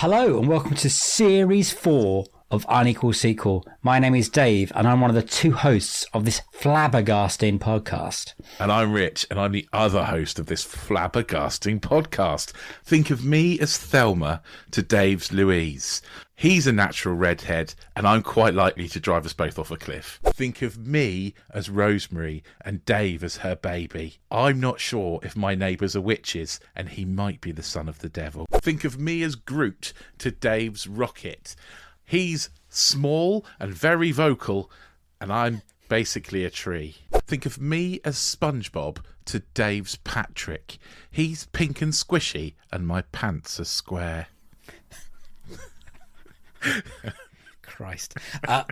Hello and welcome to Series 4 of Unequal Sequel. My name is Dave and I'm one of the two hosts of this flabbergasting podcast. And I'm Rich and I'm the other host of this flabbergasting podcast. Think of me as Thelma to Dave's Louise. He's a natural redhead and I'm quite likely to drive us both off a cliff. Think of me as Rosemary and Dave as her baby. I'm not sure if my neighbours are witches and he might be the son of the devil. Think of me as Groot to Dave's Rocket. He's small and very vocal and I'm basically a tree. Think of me as SpongeBob to Dave's Patrick. He's pink and squishy and my pants are square. Christ.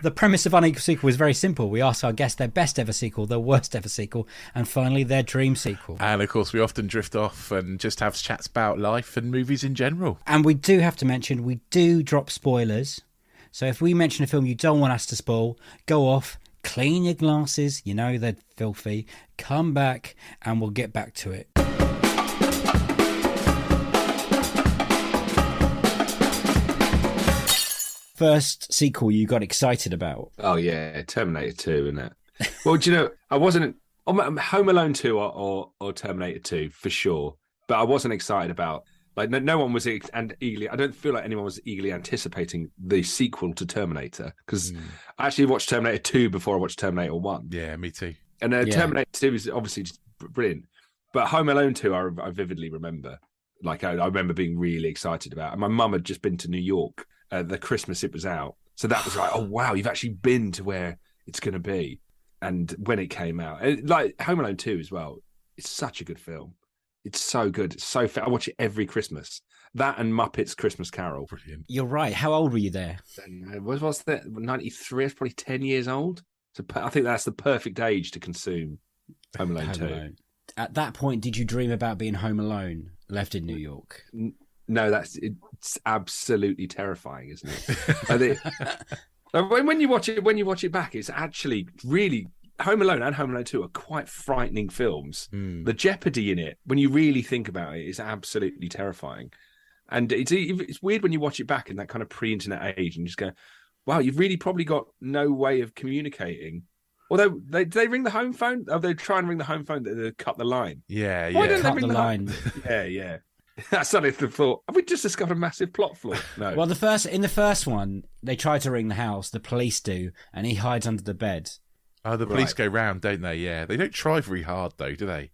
The premise of Unequal Sequel is very simple. We ask our guests their best ever sequel, their worst ever sequel, and finally their dream sequel. And of course we often drift off and just have chats about life and movies in general. And we do have to mention, we do drop spoilers. So if we mention a film you don't want us to spoil, go off, clean your glasses, you know they're filthy, come back and we'll get back to it. First sequel you got excited about? Oh yeah, Terminator 2, isn't it? Well, do you know, I wasn't Home Alone 2 or Terminator 2 for sure, but I wasn't excited about, like, no one was eagerly. I don't feel like anyone was eagerly anticipating the sequel to Terminator, because I actually watched Terminator 2 before I watched Terminator 1. Yeah, me too. And Terminator 2 is obviously just brilliant, but Home Alone 2 I vividly remember. Like I remember being really excited about, and my mum had just been to New York the Christmas it was out, so that was like, oh wow, you've actually been to where it's going to be. And when it came out, like Home Alone 2 as well, it's such a good film. It's so good. It's so fair. I watch it every Christmas. That and Muppets Christmas Carol. Brilliant. You're right. How old were you there? Was that 93? I was probably 10 years old. So I think that's the perfect age to consume Home Alone 2. Alone. At that point, did you dream about being home alone, left in New York? No, it's absolutely terrifying, isn't it? When you watch it back, it's actually really, Home Alone and Home Alone 2 are quite frightening films. The jeopardy in it, when you really think about it, is absolutely terrifying. And it's weird when you watch it back in that kind of pre-internet age and you just go, wow, you've really probably got no way of communicating. Although they ring the home phone, they try and ring the home phone, they cut the line. Yeah. Why don't they ring the line? Yeah. I suddenly thought, have we just discovered a massive plot flaw? No. Well, in the first one, they try to ring the house, the police do, and he hides under the bed. Oh, the police go round, don't they? Yeah. They don't try very hard, though, do they?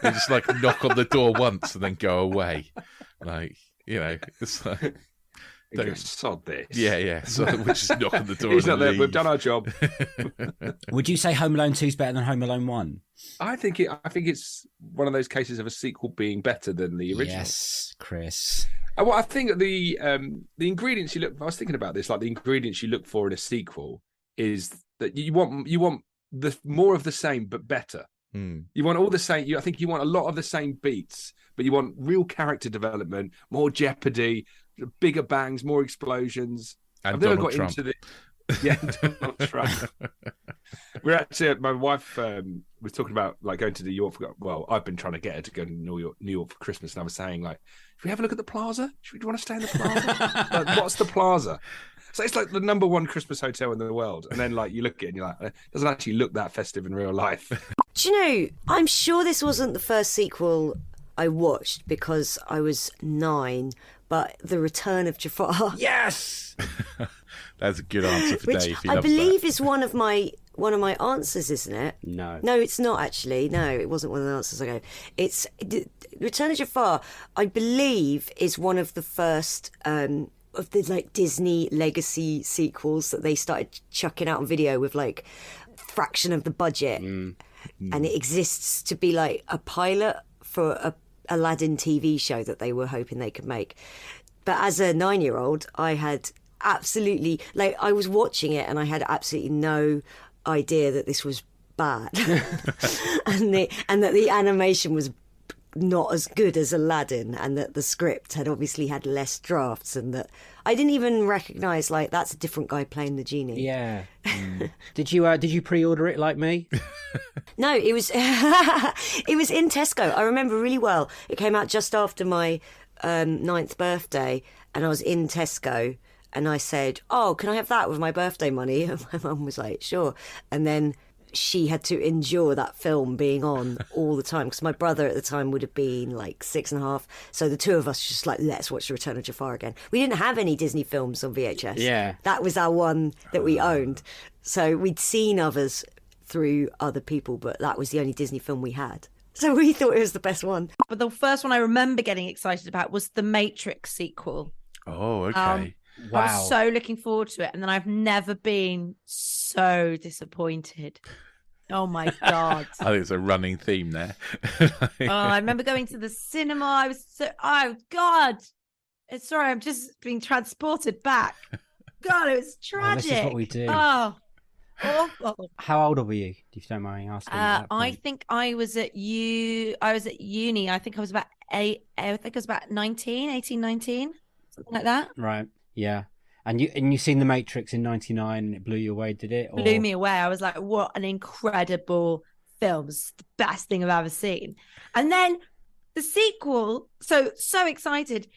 They just, like, knock on the door once and then go away. Like, you know, it's like... Don't sod this. Yeah. So we just knock on the door. He's not there. Leave. We've done our job. Would you say Home Alone 2 is better than Home Alone 1? I think it's one of those cases of a sequel being better than the original. Yes, Chris. Well, I think the ingredients you look. I was thinking about this. Like the ingredients you look for in a sequel is that you want the more of the same but better. You want all the same. I think you want a lot of the same beats, but you want real character development, more jeopardy, bigger bangs, more explosions. And I've never Donald got Trump. into the Donald Trump. We're actually, my wife was talking about like going to New York. Well, I've been trying to get her to go to New York for Christmas, and I was saying like, should we have a look at the Plaza? Should we want to stay in the Plaza? Like, what's the Plaza? So it's like the number one Christmas hotel in the world, and then like you look at it and you're like, it doesn't actually look that festive in real life. Do you know? I'm sure this wasn't the first sequel I watched because I was 9. But The Return of Jafar. Yes, that's a good answer for Which Dave. He I loves believe that. is one of my answers, isn't it? No, it's not actually. No, it wasn't one of the answers I gave. It's Return of Jafar. I believe is one of the first of the like Disney legacy sequels that they started chucking out on video with like fraction of the budget, and it exists to be like a pilot for a Aladdin TV show that they were hoping they could make. But as a 9-year-old, I had absolutely, like, I was watching it and I had absolutely no idea that this was bad and that the animation was not as good as Aladdin, and that the script had obviously had less drafts, and that I didn't even recognise, like, that's a different guy playing the genie. Yeah. Did you pre-order it like me? No, it was it was in Tesco. I remember really well. It came out just after my 9th birthday, and I was in Tesco, and I said, "Oh, can I have that with my birthday money?" And my mum was like, "Sure." And then she had to endure that film being on all the time, because my brother at the time would have been like 6.5. So the two of us just like, let's watch The Return of Jafar again. We didn't have any Disney films on VHS. Yeah. That was our one that we owned. So we'd seen others through other people, but that was the only Disney film we had. So we thought it was the best one. But the first one I remember getting excited about was the Matrix sequel. Oh, okay. Wow. I was so looking forward to it, and then I've never been so disappointed. Oh my God. I think it's a running theme there. I remember going to the cinema. I was so, oh God. Sorry, I'm just being transported back. God, it was tragic. This is what we do. Oh, awful. How old were you, if you don't mind asking? At that I point? think I was at uni. I think I was about 19, 18, 19, something like that. Right. Yeah. And you seen The Matrix in '99 and it blew you away, did it? Or... Blew me away. I was like, what an incredible film. It's the best thing I've ever seen. And then the sequel, so excited.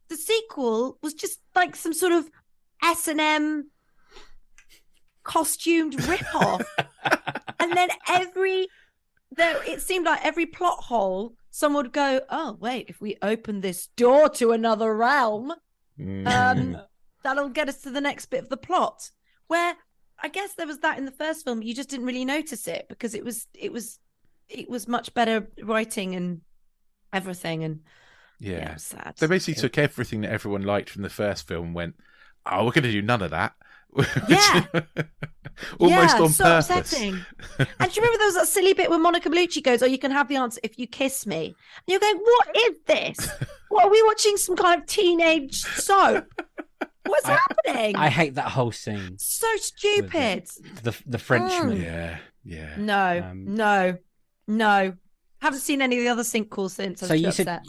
The sequel was just like some sort of S&M costumed ripoff. And then it seemed like every plot hole, someone would go, oh, wait, if we open this door to another realm, that'll get us to the next bit of the plot. Where I guess there was that in the first film, you just didn't really notice it because it was much better writing and everything. And it was sad. They basically took everything that everyone liked from the first film and went, oh, we're going to do none of that. Yeah. Almost on so purpose. Upsetting. And do you remember there was that silly bit where Monica Bellucci goes, oh, you can have the answer if you kiss me. And you're going, what is this? What, are we watching some kind of teenage soap? What's happening? I hate that whole scene. So stupid. The Frenchman. Yeah. No. Haven't seen any of the other sequels since. So you said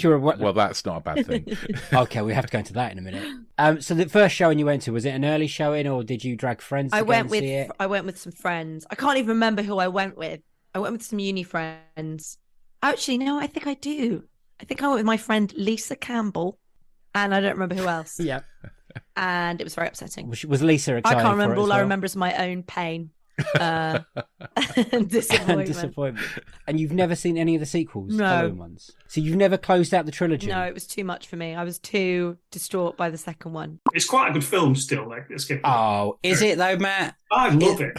you were well, that's not a bad thing. Okay, we have to go into that in a minute. So the first showing you went to, was it an early showing or did you drag friends to go and see it? I went with some friends. I can't even remember who I went with. I went with some uni friends. Actually, no, I think I do. I think I went with my friend Lisa Campbell, and I don't remember who else. Yeah. And it was very upsetting. Was Lisa excited? I can't remember. For it All as well? I remember is my own pain and disappointment. And you've never seen any of the sequels? No. Following ones? So you've never closed out the trilogy? No, it was too much for me. I was too distraught by the second one. It's quite a good film still, like Escape. Oh, is it though, Matt? I love it.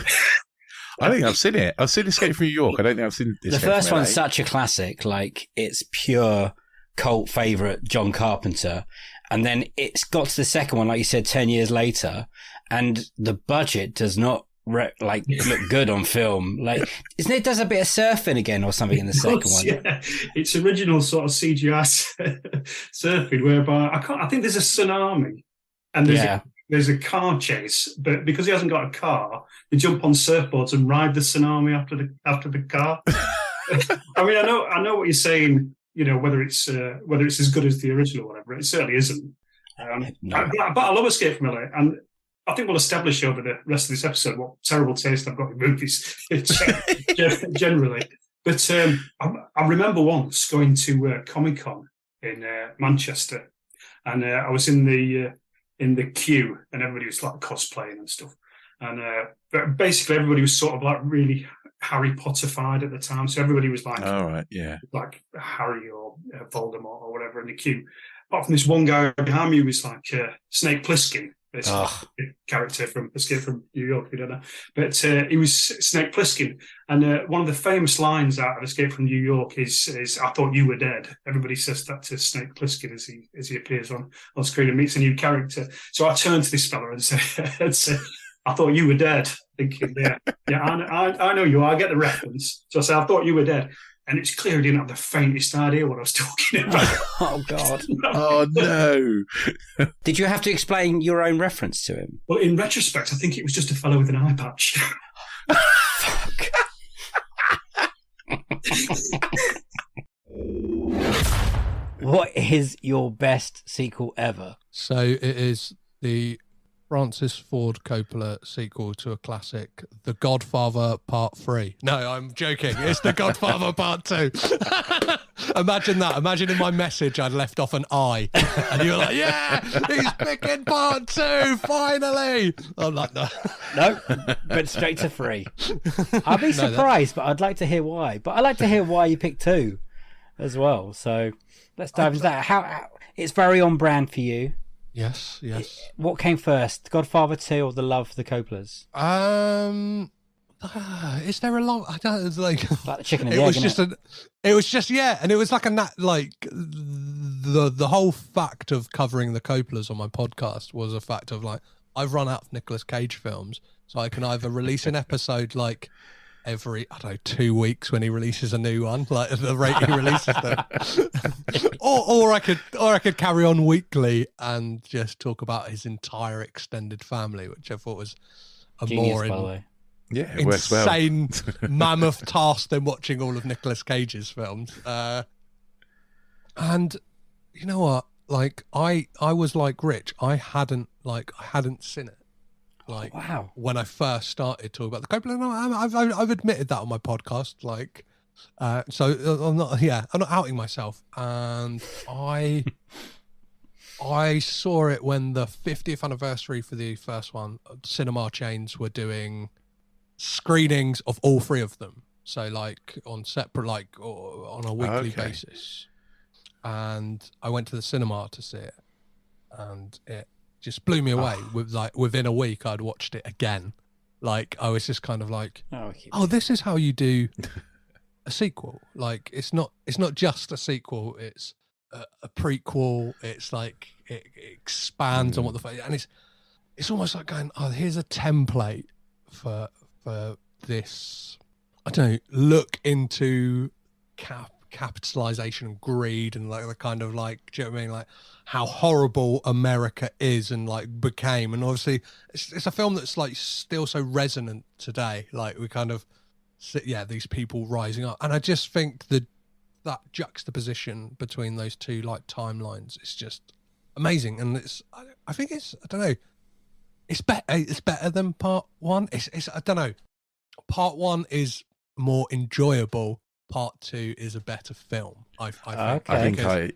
I think I've seen it. I've seen Escape from New York. I don't think I've seen Escape The first from LA. one's such a classic. Like, it's pure cult favourite John Carpenter. And then it's got to the second one, like you said, 10 years later, and the budget does not look good on film. Like, isn't it does a bit of surfing again or something in the second one? Yeah, it's original sort of CGI surfing, whereby I think there's a tsunami and there's a car chase, but because he hasn't got a car, they jump on surfboards and ride the tsunami after the car. I mean, I know what you're saying. You know, whether it's as good as the original or whatever, it certainly isn't. No. But I love Escape from LA, and I think we'll establish over the rest of this episode what terrible taste I've got in movies generally. But I remember once going to Comic-Con in Manchester, and I was in the queue, and everybody was like cosplaying and stuff. And but basically, everybody was sort of like really Harry Potter-fied at the time, so everybody was like, all right, yeah, like Harry or Voldemort or whatever in the queue. Apart from this one guy behind me who was like Snake Plissken, this character from Escape from New York, if you don't know. But he was Snake Plissken, and one of the famous lines out of Escape from New York is "I thought you were dead." Everybody says that to Snake Plissken as he appears on screen and meets a new character. So I turned to this fella and said, I thought you were dead. Thinking, I know you are. I get the reference. So I said, I thought you were dead. And it's clear he didn't have the faintest idea what I was talking about. Oh, God. Oh, no. Did you have to explain your own reference to him? Well, in retrospect, I think it was just a fellow with an eye patch. Fuck. What is your best sequel ever? So it is the Francis Ford Coppola sequel to a classic, The Godfather Part 3. No, I'm joking. It's The Godfather Part 2. Imagine that. Imagine in my message I'd left off an I. And you were like, yeah, he's picking Part 2, finally. I'm like, no. No, but straight to 3. I'd be surprised, but I'd like to hear why. But I'd like to hear why you picked 2 as well. So let's dive into that. How it's very on brand for you. Yes. What came first, Godfather 2 or The Love for the Coppolas? Is there a long? I don't. It's like the chicken and the egg, It was just and it was like the whole fact of covering the Coppolas on my podcast was a fact of like I've run out of Nicolas Cage films, so I can either release an episode like every 2 weeks when he releases a new one, like the rate he releases them, or I could carry on weekly and just talk about his entire extended family, which I thought was a Genius, more it works well. insane mammoth task than watching all of Nicolas Cage's films. And you know what? Like I was like Rich. I hadn't seen it. Like wow. When I first started talking about the Coppola, I've admitted that on my podcast. Like, so I'm not outing myself. And I saw it when the 50th anniversary for the first one. Cinema chains were doing screenings of all 3 of them. So like on separate, like or on a weekly basis. And I went to the cinema to see it, and it just blew me away. With like within a week, I'd watched it again. Like I was just kind of like, oh, this is how you do a sequel. Like it's not just a sequel. It's a prequel. It's like it expands on what and it's almost like going, oh, here's a template for this. I don't know. Look into capitalization and greed and like the kind of like, do you know what I mean, like how horrible America is and like became, and obviously it's a film that's like still so resonant today, like we kind of these people rising up, and I just think that juxtaposition between those two like timelines is just amazing, and I think it's I don't know, it's better than part 1. It's I don't know, part 1 is more enjoyable. Part 2 is a better film. I think. I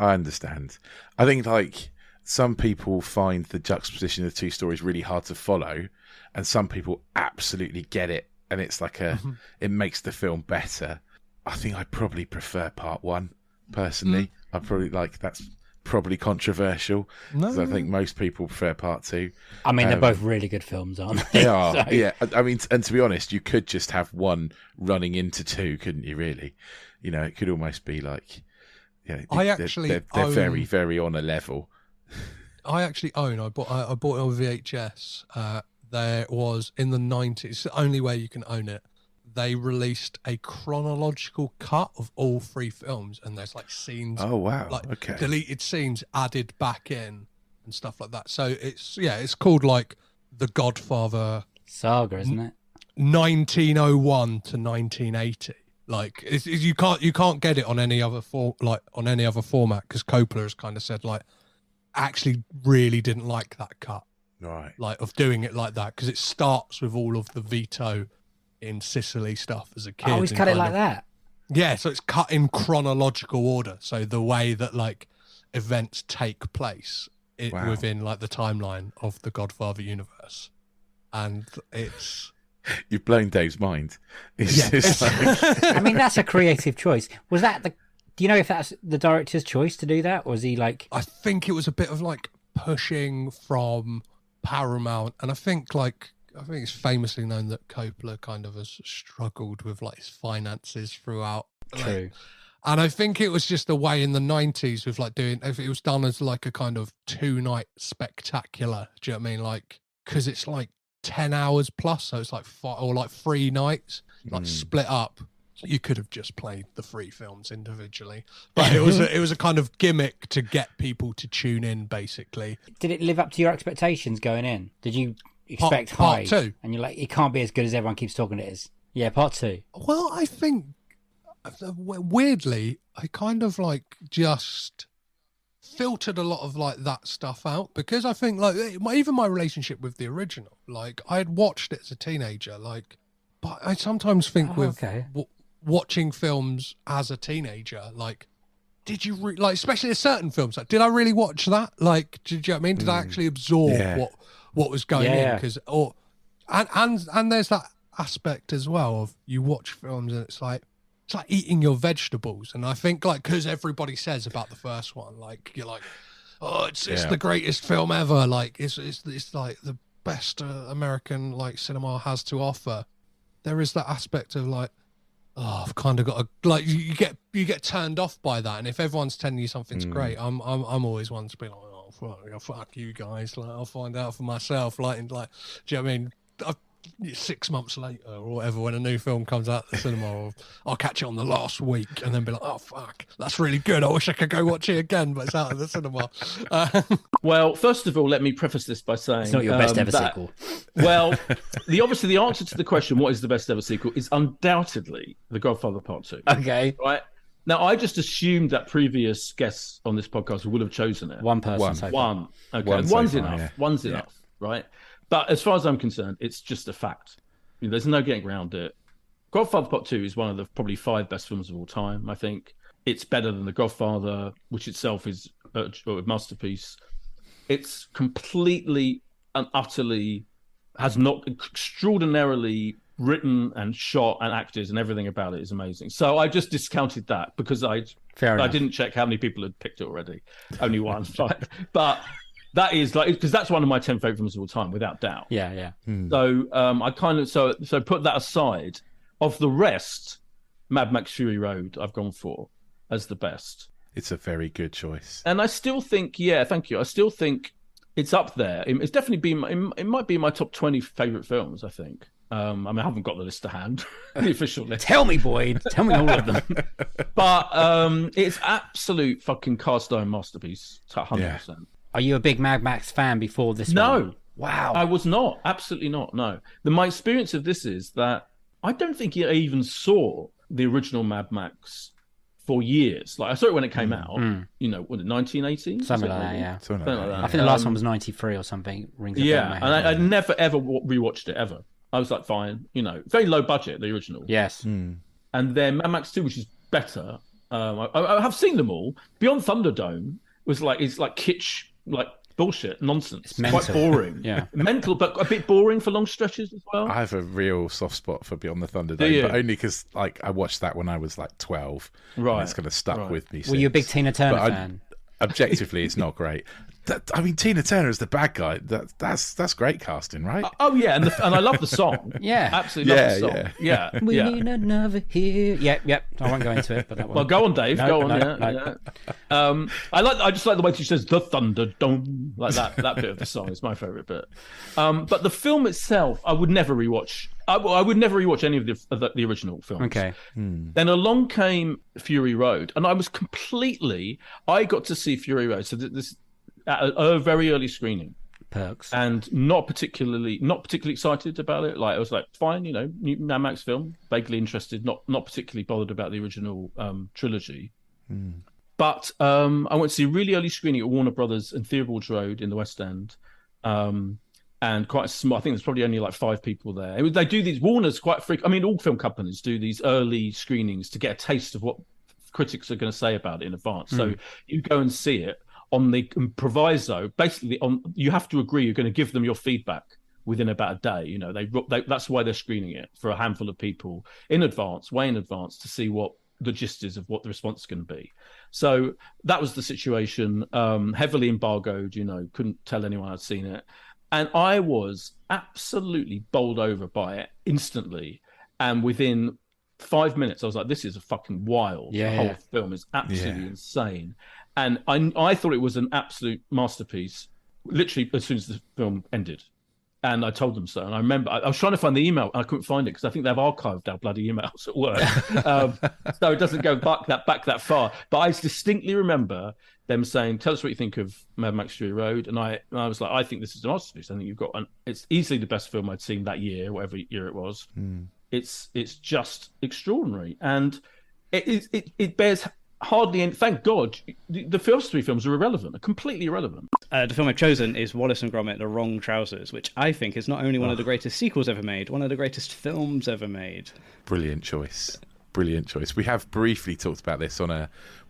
understand. I think like some people find the juxtaposition of the 2 stories really hard to follow, and some people absolutely get it, and it's like it makes the film better. I think I probably prefer part 1 personally. I probably that's probably controversial because I think most people prefer part 2. I mean, they're both really good films, aren't they? They are. So. Yeah. I mean, and to be honest, you could just have one running into 2, couldn't you? Really, you know, it could almost be like, they're very, very on a level. I actually own. I bought it on VHS. There was in the 90s. It's the only way you can own it. They released a chronological cut of all 3 films, and there's like scenes, like deleted scenes added back in and stuff like that. So it's called like The Godfather Saga, isn't it? 1901 to 1980. Like you can't get it on any other format, because Coppola has kind of said like actually really didn't like that cut, right? Like of doing it like that, because it starts with all of the Vito in Sicily stuff as a kid. Oh, he's cut it like that. Yeah, so it's cut in chronological order. So the way that like events take place within like the timeline of the Godfather universe, and it's you've blown Dave's mind. I mean, that's a creative choice. Was that do you know if that's the director's choice to do that, or was he like? I think it was a bit of like pushing from Paramount, and I think it's famously known that Coppola kind of has struggled with like his finances throughout. True. And I think it was just a way in the 90s with like if it was done as like a kind of 2-night spectacular, do you know what I mean? Like, because it's like 10 hours plus, so it's like 3 nights, like split up. You could have just played the 3 films individually, but it was a kind of gimmick to get people to tune in, basically. Did it live up to your expectations going in? Did you expect part high? 2, and you're like, it can't be as good as everyone keeps talking it is. Yeah, part 2. Well, I think weirdly, I kind of like just filtered a lot of like that stuff out, because I think like even my relationship with the original, like I had watched it as a teenager, like, but I sometimes think watching films as a teenager, like, did you like, especially certain films, like, did I really watch that? Like, did you know what I mean? Did I actually absorb what was going in? Because and there's that aspect as well of you watch films and it's like eating your vegetables. And I think like, because everybody says about the first one, like, you're like, oh, it's the greatest film ever. Like it's like the best American like cinema has to offer. There is that aspect of like, oh, I've kind of got to, like, you get turned off by that. And if everyone's telling you something's great, I'm always one to be like, oh, fuck you guys. Like, I'll find out for myself. Like, do you know what I mean? 6 months later or whatever, when a new film comes out at the cinema, or I'll catch it on the last week and then be like, oh fuck, that's really good, I wish I could go watch it again, but it's out of the cinema. Well, first of all, let me preface this by saying It's not your best ever sequel. Well, the answer to the question, what is the best ever sequel, is undoubtedly The Godfather Part 2. Okay. Right? Now, I just assumed that previous guests on this podcast would have chosen it. One person. So far. One. Okay. One One's so far, enough. yeah. One's enough, right? But as far as I'm concerned, it's just a fact. You know, there's no getting around it. Godfather Part 2 is one of the probably 5 best films of all time, I think. It's better than The Godfather, which itself is a masterpiece. It's completely and utterly, has not extraordinarily written and shot and actors, and everything about it is amazing. So I just discounted that because I didn't check how many people had picked it already. Only one. But that is like, because that's one of my 10 favorite films of all time, without doubt. Yeah. So I kind of so put that aside. Of the rest, Mad Max Fury Road I've gone for as the best. It's a very good choice. And I still think, thank you. I still think it's up there. It's definitely been. It might be in my top 20 favorite films, I think. I mean, I haven't got the list to hand, the official list. Tell me, Boyd. Tell me all of them. But it's absolute fucking cast iron masterpiece, 100%. Are you a big Mad Max fan before this one? No. Wow. I was not. Absolutely not. No. My experience of this is that I don't think I even saw the original Mad Max for years. Like, I saw it when it came out. You know, was it 1980? Something like that, yeah. Something like that. I think the last one was 93 or something. Rings a bell in my head. And I never ever rewatched it ever. I was like, fine, you know, very low budget, the original. Yes. And then Mad Max 2, which is better. I have seen them all. Beyond Thunderdome it's like kitsch, like bullshit, nonsense. It's quite boring. Mental, but a bit boring for long stretches as well. I have a real soft spot for Beyond the Thunderdome, but only because like I watched that when I was like 12. Right. And it's kind of stuck with me. Were you a big Tina Turner fan? Objectively, it's not great. I mean, Tina Turner is the bad guy. That's great casting, right? Oh yeah, and I love the song. Absolutely love the song. Yeah. We need another here. Yep. I won't go into it, but that one. Well, go on, Dave. Go on. I just like the way she says the Thunderdome, like that. That bit of the song is my favorite bit. But the film itself, I would never rewatch. I would never rewatch any of the original films. Okay. Then along came Fury Road, and I got to see Fury Road. So this. At a very early screening, perks, and not particularly excited about it. Like, I was like, fine, you know, new Mad Max film, vaguely interested, not particularly bothered about the original trilogy. But I went to see a really early screening at Warner Brothers in Theobald's Road in the West End, and quite small. I think there's probably only like 5 people there. They do these Warner's quite frequent. I mean, all film companies do these early screenings to get a taste of what critics are going to say about it in advance. So you go and see it on the proviso, basically, you have to agree you're going to give them your feedback within about a day. You know, that's why they're screening it for a handful of people in advance, way in advance, to see what the gist is of what the response is going to be. So that was the situation. Heavily embargoed, you know, couldn't tell anyone I'd seen it, and I was absolutely bowled over by it instantly. And within 5 minutes, I was like, "This is a fucking wild." The whole film is absolutely insane. And I thought it was an absolute masterpiece, literally as soon as the film ended. And I told them so. And I remember I was trying to find the email, and I couldn't find it because I think they've archived our bloody emails at work. So it doesn't go back that far. But I distinctly remember them saying, "Tell us what you think of Mad Max Fury Road." And I was like, "I think this is an masterpiece. I think you've got it's easily the best film I'd seen that year, whatever year it was. It's just extraordinary, and it bears hardly any. Thank God, the first three films are irrelevant, are completely irrelevant. The film I've chosen is Wallace and Gromit: The Wrong Trousers, which I think is not only one of the greatest sequels ever made, one of the greatest films ever made. Brilliant choice. Brilliant choice. We have briefly talked about this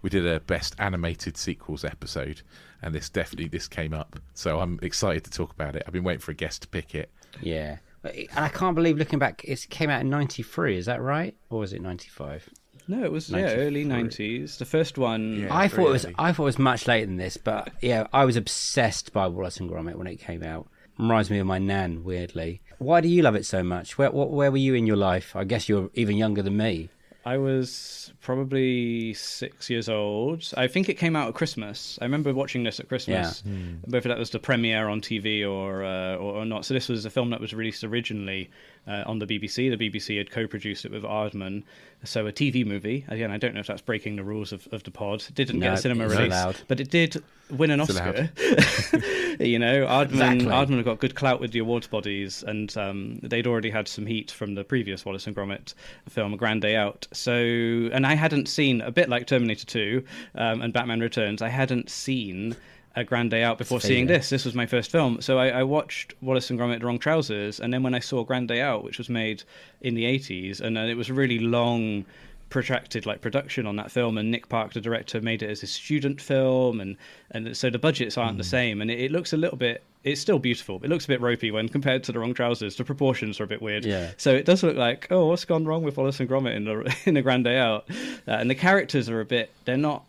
we did a best animated sequels episode, and this came up. So I'm excited to talk about it. I've been waiting for a guest to pick it. Yeah. And I can't believe, looking back, it came out in 93, is that right? Or was it 95? No, it was early 90s. The first one. Yeah, I thought it was much later than this, but yeah, I was obsessed by Wallace and Gromit when it came out. Reminds me of my nan, weirdly. Why do you love it so much? Where were you in your life? I guess you're even younger than me. I was probably 6 years old. I think it came out at Christmas. I remember watching this at Christmas, whether that was the premiere on TV or not. So this was a film that was released originally on the BBC. The BBC had co-produced it with Aardman. So a TV movie. Again, I don't know if that's breaking the rules of the pod. It didn't get a cinema release, allowed. but it did win an Oscar. You know, Aardman got good clout with the awards bodies, and they'd already had some heat from the previous Wallace and Gromit film, A Grand Day Out. So, and I hadn't seen, a bit like Terminator 2 and Batman Returns, I hadn't seen A Grand Day Out before seeing this. This was my first film. So I watched Wallace and Gromit: The Wrong Trousers, and then when I saw Grand Day Out, which was made in the 80s, and it was a really long, protracted production on that film, and Nick Park, the director, made it as a student film, and so the budgets aren't the same, and it looks a little bit, it's still beautiful, it looks a bit ropey when compared to The Wrong Trousers. The proportions are a bit weird, so it does look like, oh, what's gone wrong with Wallace and Gromit in A Grand Day Out, and the characters are a bit, they're not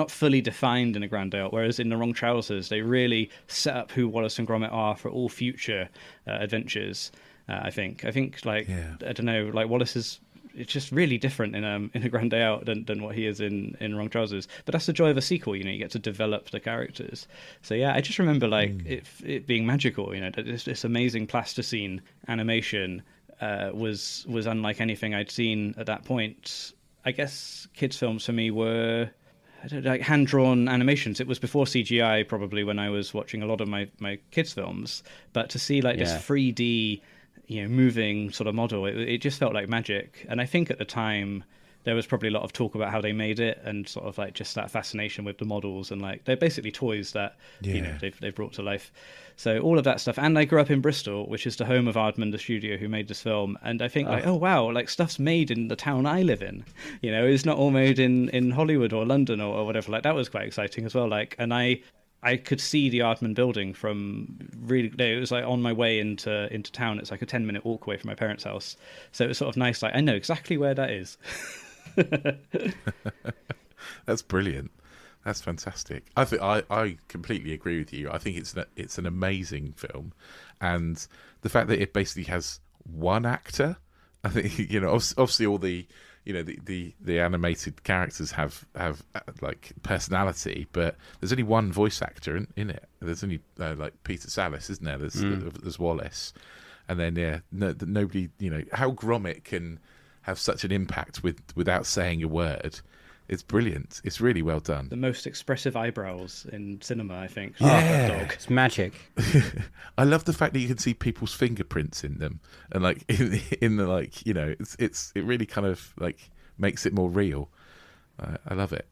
fully defined in A Grand Day Out, whereas in The Wrong Trousers they really set up who Wallace and Gromit are for all future adventures. I think I don't know, Wallace is, it's just really different in A Grand Day Out than what he is in Wrong Trousers. But that's the joy of a sequel, you get to develop the characters. So yeah, I just remember it being magical, that this amazing plasticine animation was unlike anything I'd seen at that point. I guess kids' films for me were hand-drawn animations. It was before CGI probably when I was watching a lot of my kids' films, but to see this 3D moving sort of model, it just felt like magic. And I think at the time there was probably a lot of talk about how they made it, and sort of just that fascination with the models, and they're basically toys that they've brought to life. So all of that stuff. And I grew up in Bristol, which is the home of Aardman, the studio who made this film, and I think oh wow, stuff's made in the town I live in, it's not all made in Hollywood or London or whatever. That was quite exciting as well. And I could see the Aardman building from it was on my way into town. It's a 10-minute walk away from my parents' house. So it was sort of nice. I know exactly where that is. That's brilliant. That's fantastic. I completely agree with you. I think it's an amazing film, and the fact that it basically has one actor. I think obviously all the the animated characters have personality, but there's only one voice actor in it. There's only Peter Sallis, isn't there? There's Wallace, and then nobody. How Gromit can have such an impact without saying a word. It's brilliant. It's really well done. The most expressive eyebrows in cinema, I think. Yeah, dog. It's magic. I love the fact that you can see people's fingerprints in them, and in the it really kind of makes it more real. I love it.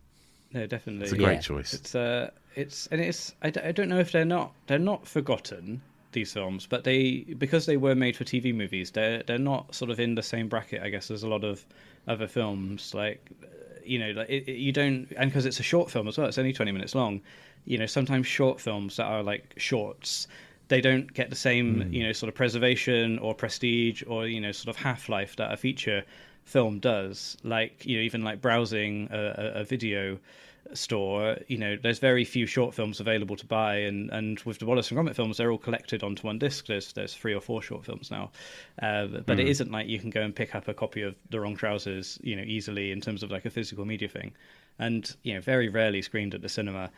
No, definitely. It's a great choice. I don't know if they're not forgotten, these films, but because they were made for TV movies, they're not sort of in the same bracket, I guess, as a lot of other films. You don't, and because it's a short film as well, it's only 20 minutes long. Sometimes short films that are shorts, they don't get the same sort of preservation or prestige or sort of half-life that a feature film does. Even browsing a video store, there's very few short films available to buy, and with the Wallace and Gromit films, they're all collected onto one disc. There's 3 or 4 short films now, but it isn't you can go and pick up a copy of The Wrong Trousers easily in terms of a physical media thing, and very rarely screened at the cinema.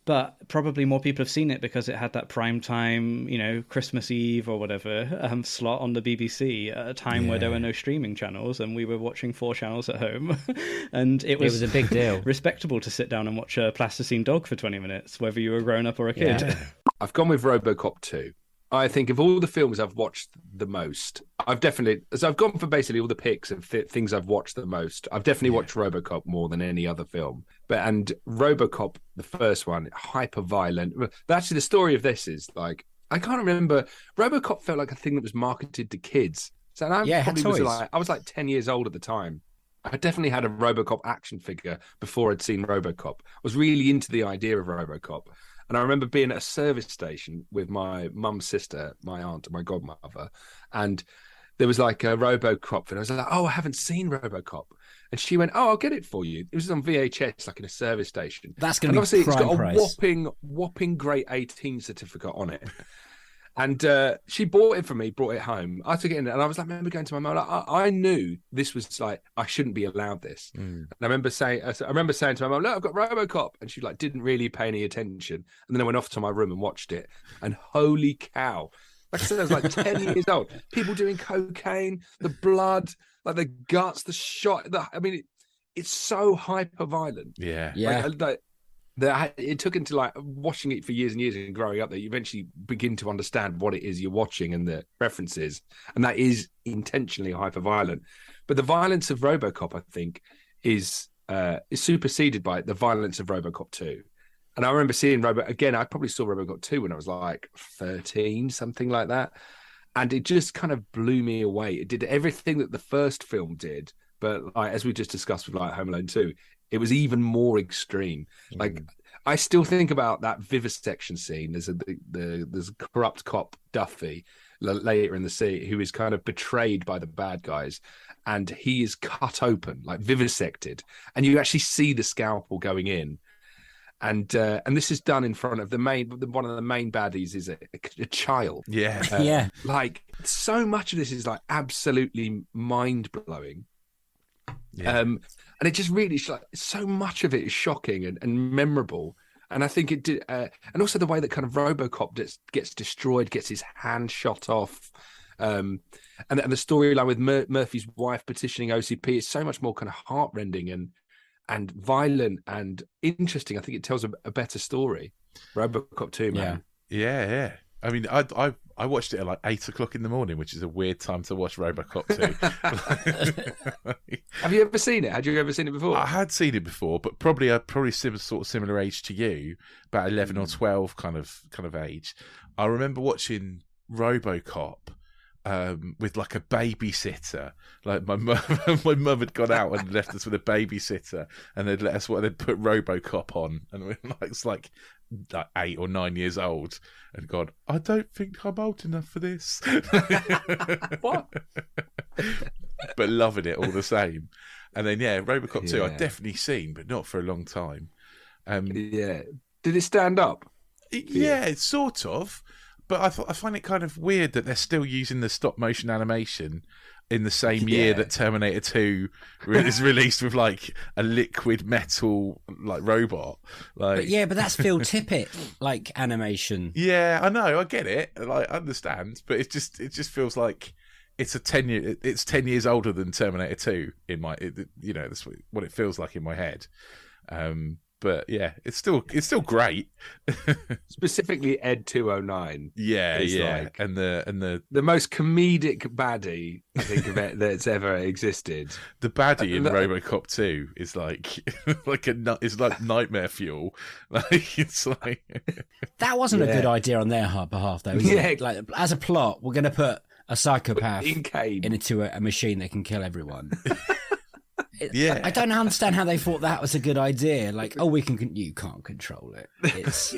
But probably more people have seen it because it had that prime time, Christmas Eve or whatever slot on the BBC at a time where there were no streaming channels, and we were watching 4 channels at home. And it was a big deal. Respectable to sit down and watch a plasticine dog for 20 minutes, whether you were a grown up or a kid. Yeah. I've gone with RoboCop 2. I think of all the films I've watched the most, I've gone for basically all the picks of things I've watched the most. I've definitely watched RoboCop more than any other film. And RoboCop, the first one, hyper violent. Actually, the story of this is like, I can't remember. RoboCop felt like a thing that was marketed to kids. So I was like 10 years old at the time. I definitely had a RoboCop action figure before I'd seen RoboCop. I was really into the idea of RoboCop. And I remember being at a service station with my mum's sister, my aunt, and my godmother. And there was like a RoboCop. And I was like, oh, I haven't seen RoboCop. And she went, oh, I'll get it for you. It was on VHS, like in a service station. That's going to be obviously prime it's got price. a whopping grade 18 certificate on it. And she bought it for me, brought it home. I took it in, and I was like, I remember going to my mum. Like, I knew this was like, I shouldn't be allowed this. And I remember saying to my mum, look, I've got RoboCop, and she like didn't really pay any attention. And then I went off to my room and watched it, and holy cow! Like I said, I was like 10 years old. People doing cocaine, the blood, like the guts, the shot. It's so hyper violent. Yeah. It took into like watching it for years and years and growing up that you eventually begin to understand what it is you're watching and the references, and that is intentionally hyper violent. But the violence of RoboCop, I think, is superseded by the violence of RoboCop 2. And I remember seeing I probably saw RoboCop 2 when I was like 13, something like that, and it just kind of blew me away. It did everything that the first film did, but like as we just discussed with like Home Alone 2. It was even more extreme. Like I still think about that vivisection scene. There's a corrupt cop, Duffy, later in the scene, who is kind of betrayed by the bad guys, and he is cut open, like vivisected, and you actually see the scalpel going in. And this is done in front of one of the main baddies is a child. Yeah. Like so much of this is like absolutely mind blowing. Yeah. And it just really so much of it is shocking and memorable. And I think it did, and also the way that kind of RoboCop gets destroyed, gets his hand shot off, and the storyline with Murphy's wife petitioning OCP is so much more kind of heartrending and violent and interesting. I think it tells a better story. RoboCop 2, man. Yeah. I mean, I watched it at like 8 o'clock in the morning, which is a weird time to watch RoboCop 2. Have you ever seen it? Had you ever seen it before? I had seen it before, but probably similar age to you, about 11 or 12 kind of age. I remember watching RoboCop with like a babysitter. Like my mum had gone out and left us with a babysitter, and they'd put RoboCop on, and we're like 8 or 9 years old, and gone, I don't think I'm old enough for this. What? But loving it all the same. And then RoboCop 2 I'd definitely seen, but not for a long time. Did it stand up? Yeah, sort of. But I find it kind of weird that they're still using the stop motion animation in the same year that Terminator 2 is released with like a liquid metal like robot. Like, but that's Phil Tippett like animation. Yeah, I know, I get it. Like, I understand, but it just feels like it's 10 years older than Terminator 2 in my that's what it feels like in my head. But yeah, it's still great. Specifically, Ed 209. Yeah, like and the most comedic baddie I think of it that's ever existed. The baddie in RoboCop 2 is like it's like nightmare fuel. Like it's like that wasn't a good idea on their behalf, though. Was it? Like as a plot, we're going to put a psychopath into a machine that can kill everyone. I don't understand how they thought that was a good idea. Like, you can't control it. It's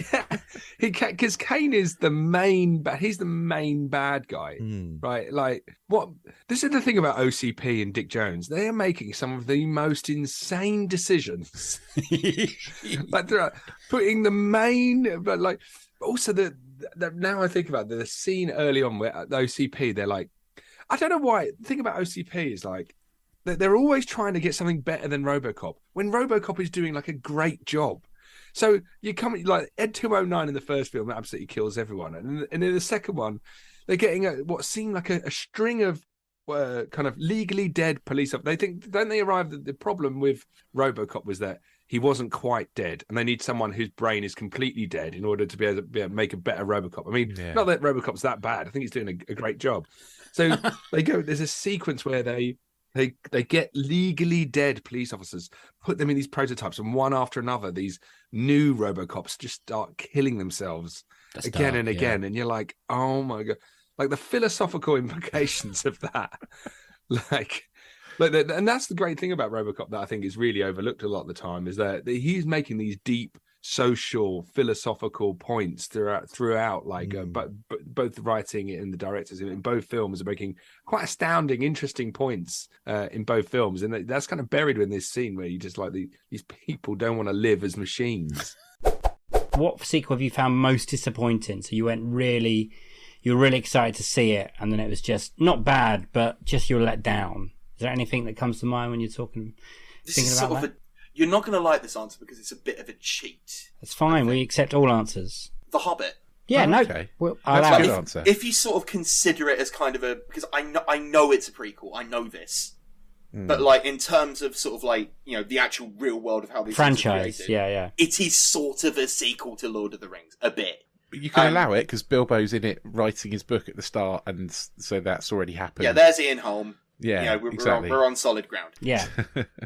because Kane is the main he's the main bad guy, right? Like, what? This is the thing about OCP and Dick Jones. They are making some of the most insane decisions. Like, they're putting the main, but like also the now I think about the scene early on where the OCP, they're like, I don't know why. The thing about OCP is like, they're always trying to get something better than RoboCop when RoboCop is doing like a great job. So you come like Ed 209 in the first film absolutely kills everyone, and in the second one, they're getting what seemed like a string of kind of legally dead police. Don't they arrive that the problem with RoboCop was that he wasn't quite dead, and they need someone whose brain is completely dead in order to be able to make a better RoboCop. I mean, not that RoboCop's that bad. I think he's doing a great job. So they go. There's a sequence where they get legally dead police officers, put them in these prototypes, and one after another, these new RoboCops just start killing themselves again and again. And you're like, oh my God. Like the philosophical implications of that. And that's the great thing about RoboCop that I think is really overlooked a lot of the time, is that he's making these deep social, philosophical points throughout. But both the writing and the directors in both films are making quite astounding, interesting points in both films, and that's kind of buried in this scene where you just like these people don't want to live as machines. What sequel have you found most disappointing? So you were really excited to see it, and then it was just not bad, but just you were let down. Is there anything that comes to mind when you're thinking about that? You're not going to like this answer because it's a bit of a cheat. That's fine. We accept all answers. The Hobbit. Yeah, okay. Well, that's a good answer. If you sort of consider it as kind of because I know it's a prequel. I know this. But like in terms of sort of like, the actual real world of how these franchise, things are created, it is sort of a sequel to Lord of the Rings, a bit. But you can allow it because Bilbo's in it writing his book at the start, and so that's already happened. Yeah, there's Ian Holm. Yeah, exactly. We're on solid ground. Yeah.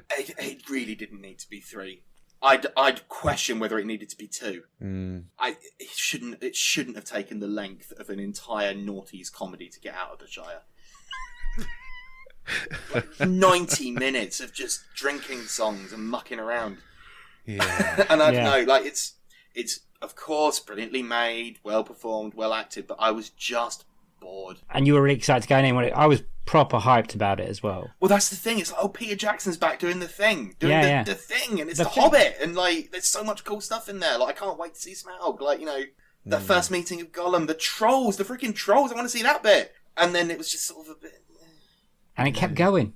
It really didn't need to be 3. I'd question whether it needed to be 2. It shouldn't have taken the length of an entire noughties comedy to get out of the Shire. 90 minutes of just drinking songs and mucking around. Yeah. And I don't know, like it's of course brilliantly made, well performed, well acted, but I was just bored. And you were really excited to go in. I was proper hyped about it as well. Well, that's the thing. It's like, Peter Jackson's back doing the thing, the thing, and it's the thing. Hobbit, and like, there's so much cool stuff in there. Like, I can't wait to see Smaug. Like, the first meeting of Gollum, the trolls, the freaking trolls. I want to see that bit. And then it was just sort of a bit, and it kept going.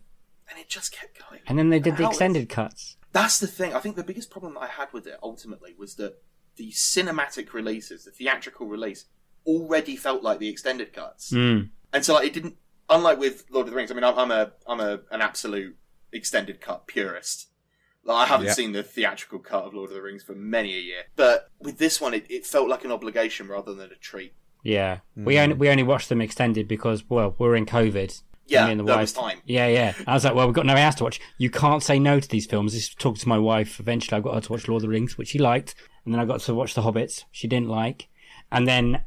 And it just kept going. And then they did the extended cuts. That's the thing. I think the biggest problem that I had with it ultimately was that the cinematic releases, the theatrical release, already felt like the extended cuts, and so like it didn't. Unlike with Lord of the Rings, I mean, I'm an absolute extended cut purist. Like, I haven't seen the theatrical cut of Lord of the Rings for many a year, but with this one, it felt like an obligation rather than a treat. Yeah, we only watched them extended because we're in COVID. Yeah, me and the that wife. was time. Yeah. I was like, well, we've got no else to watch. You can't say no to these films. This talking to my wife. Eventually, I got her to watch Lord of the Rings, which she liked, and then I got to watch The Hobbits. She didn't like, and then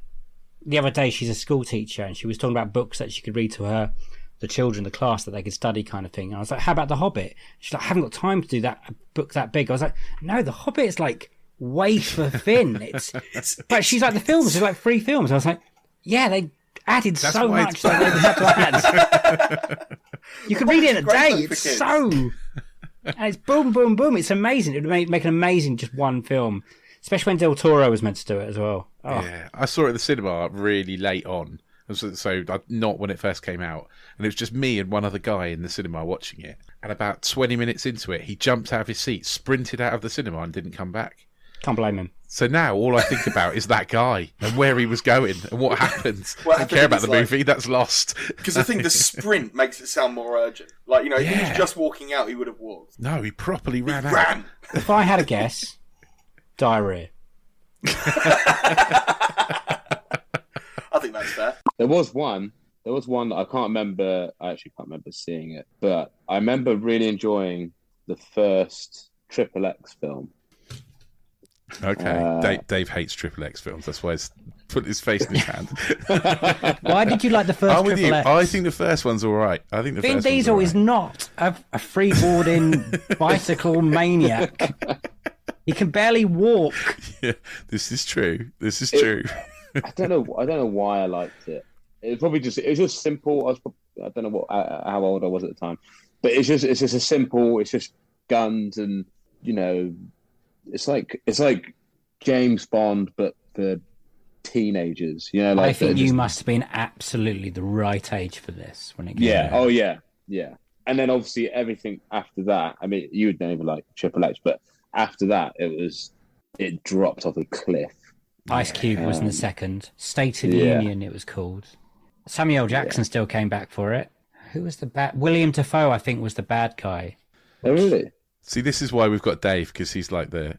the other day, she's a school teacher, and she was talking about books that she could read to the children, the class that they could study, kind of thing. And I was like, how about The Hobbit? She's like, I haven't got time to do that, a book that big. I was like, no, The Hobbit is like wafer thin. But she's like, the films are like 3 films. I was like, yeah, they added so much that they had to add. You could read it in a day. It's so, and it's boom, boom, boom. It's amazing. It would make an amazing just one film. Especially when Del Toro was meant to do it as well. Oh. Yeah, I saw it at the cinema really late on. So not when it first came out. And it was just me and one other guy in the cinema watching it. And about 20 minutes into it, he jumped out of his seat, sprinted out of the cinema and didn't come back. Can't blame him. So now all I think about is that guy and where he was going and what happened. I don't care about the movie, that's lost. Because I think the sprint makes it sound more urgent. Like, if he was just walking out, he would have walked. No, he properly ran out. If I had a guess, diarrhea. I think that's fair. There was one that I actually can't remember seeing it, but I remember really enjoying the first Triple X film. Okay, Dave hates Triple X films. That's why he's put his face in his hand. Why did you like the first Triple X? I think the first one's all right. I think Vin Diesel is not a freeboarding bicycle maniac. He can barely walk. Yeah, this is true. I don't know why I liked it. It was just simple. I don't know how old I was at the time, but it's just a simple. It's just guns and it's like James Bond, but for teenagers. I think you must have been absolutely the right age for this when it came out. Oh yeah. And then obviously everything after that. I mean, you would never like Triple X, but after that, it dropped off a cliff. Ice Cube was in the second. State of the Union, it was called. Samuel Jackson still came back for it. Who was the bad? William Dafoe, I think, was the bad guy. Oh, really? See, this is why we've got Dave, because he's the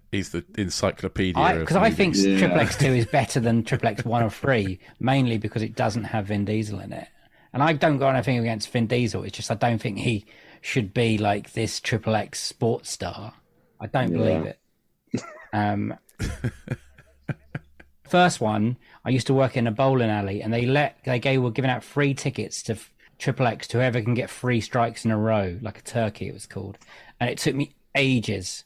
encyclopedia. Because I think Triple X 2 is better than Triple X 1 or 3, mainly because it doesn't have Vin Diesel in it. And I don't got anything against Vin Diesel. It's just I don't think he should be like this Triple X sports star. I don't believe it. First one, I used to work in a bowling alley, and were giving out free tickets to Triple X to whoever can get 3 strikes in a row, like a turkey it was called. And it took me ages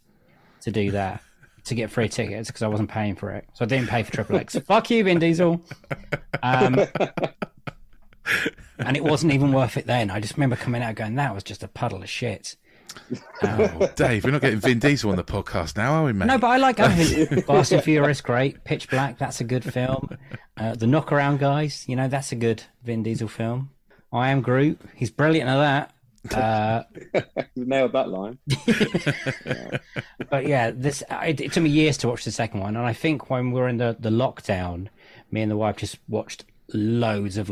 to do that, to get free tickets, because I wasn't paying for it. So I didn't pay for Triple X. Fuck you, Vin Diesel. And it wasn't even worth it then. I just remember coming out going, that was just a puddle of shit. Dave, we're not getting Vin Diesel on the podcast now, are we, mate? No, but I like Fast and Furious, great. Pitch Black, that's a good film. The Knockaround Guys, that's a good Vin Diesel film. I Am Groot, he's brilliant at that. Nailed that line. But yeah, it took me years to watch the second one, and I think when we were in the lockdown, me and the wife just watched loads of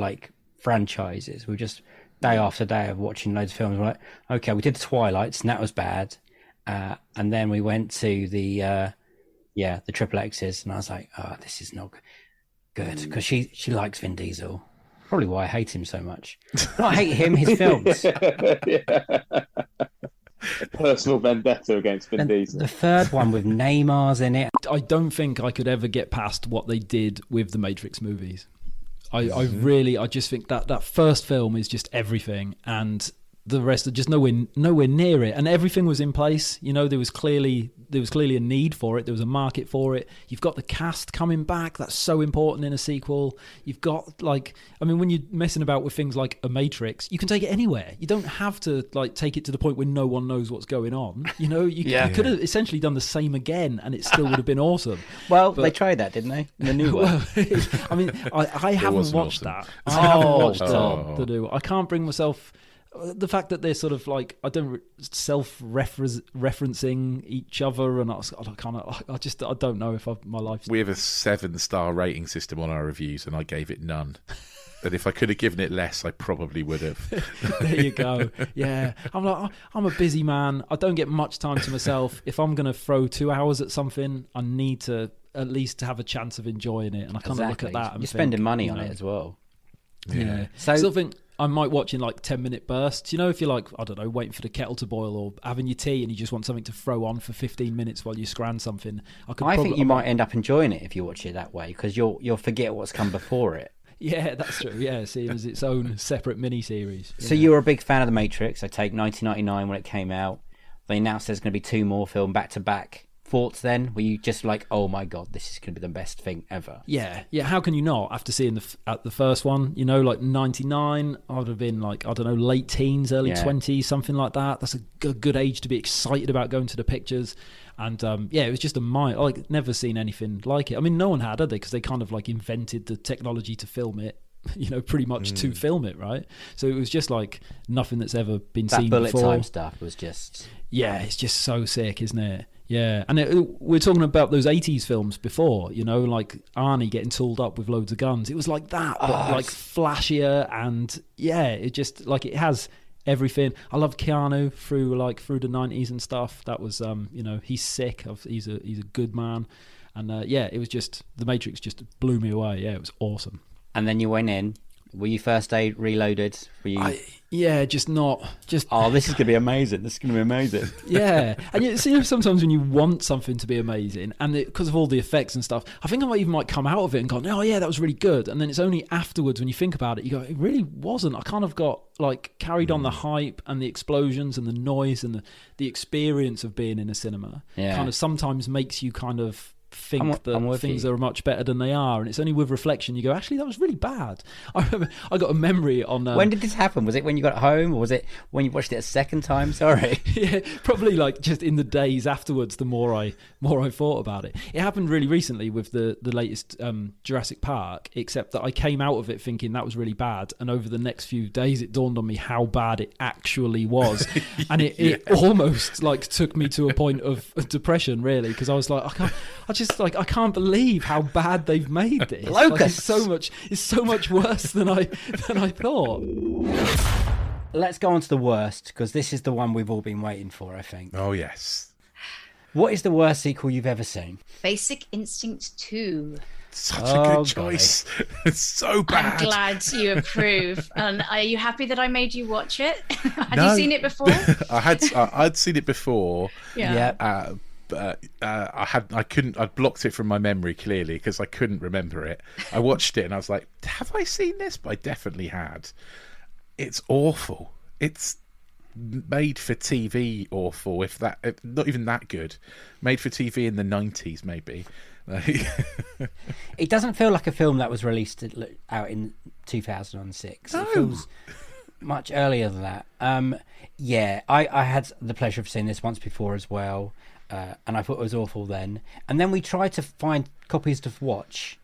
franchises. We just day after day of watching loads of films. We're like, okay, we did the Twilights, and that was bad, and then we went to the Triple X's, and I was like, oh, this is not good, because she likes Vin Diesel. Probably why I hate him so much. I hate him, his films. A personal vendetta against Vin Diesel. The third one with Neymar's in it. I don't think I could ever get past what they did with the Matrix movies. I just think that first film is just everything, and the rest are just nowhere near it. And everything was in place. There was clearly a need for it. There was a market for it. You've got the cast coming back. That's so important in a sequel. You've got when you're messing about with things like a Matrix, you can take it anywhere. You don't have to take it to the point where no one knows what's going on. You could have essentially done the same again, and it still would have been awesome. Well, they tried that, didn't they? In the new one. I haven't watched that. I haven't watched the new one. I can't bring myself. The fact that they're sort of self-referencing each other, and I don't know if my life. We have a 7-star rating system on our reviews, and I gave it none. And if I could have given it less, I probably would have. There you go. Yeah, I'm a busy man. I don't get much time to myself. If I'm going to throw 2 hours at something, I need to at least have a chance of enjoying it. And I kind of look at that. And you're spending money on it as well. Yeah. So I think I might watch in 10-minute bursts. If you're waiting for the kettle to boil or having your tea and you just want something to throw on for 15 minutes while you scran something. I think you might end up enjoying it if you watch it that way, because you'll forget what's come before it. Yeah, that's true. Yeah, see, it was its own separate mini-series. So you were a big fan of The Matrix. I take 1999 when it came out. They announced there's going to be 2 more film back-to-back. Thoughts then? Were you just like, oh my god, this is going to be the best thing ever? Yeah. How can you not after seeing the first one? 99, I would have been late teens, early 20s, something like that. That's a good age to be excited about going to the pictures. And it was just never seen anything like it. I mean, no one had they? Because they kind of invented the technology to film it. Pretty much to film it, right? So it was just nothing that's ever been seen before. That bullet time stuff was just... Yeah, it's just so sick, isn't it? Yeah, and we're talking about those 80s films before, Arnie getting tooled up with loads of guns. It was like that, but flashier, and it just it has everything. I love Keanu through the 90s and stuff. That was he's sick. He's a good man, and it was just The Matrix just blew me away. Yeah, it was awesome. And then you went in. Were you first day reloaded? Were you? Oh, this is gonna be amazing. This is gonna be amazing. Yeah, and sometimes when you want something to be amazing, and because of all the effects and stuff, I think I might come out of it and go, oh yeah, that was really good. And then it's only afterwards when you think about it, you go, it really wasn't. I kind of got carried on the hype and the explosions and the noise and the experience of being in a cinema. Yeah. Kind of sometimes makes you kind of think that things are much better than they are, and it's only with reflection you go, actually that was really bad. I remember I got a memory on when did this happen? Was it when you got home, or was it when you watched it a second time? Sorry. Yeah, probably just in the days afterwards, the more I thought about it. It happened really recently with the latest Jurassic Park, except that I came out of it thinking that was really bad, and over the next few days it dawned on me how bad it actually was. And it almost took me to a point of depression, really, because I was I can't believe how bad they've made this. Locusts. It's so much worse than I thought. let's go on to the worst, because this is the one we've all been waiting for, I think. Oh, yes. What is the worst sequel you've ever seen? Basic Instinct 2. Such a good choice. It's so bad. I'm glad you approve. And are you happy that I made you watch it? Had you seen it before? I'd seen it before. Yeah. I'd blocked it from my memory clearly because I couldn't remember it. I watched it and I was like, have I seen this? But I definitely had. It's awful. It's made for TV awful, if not even that good. Made for TV in the 90s maybe. It doesn't feel like a film that was released out in 2006. No. It feels much earlier than that. I had the pleasure of seeing this once before as well, and I thought it was awful then. And then we tried to find copies to watch,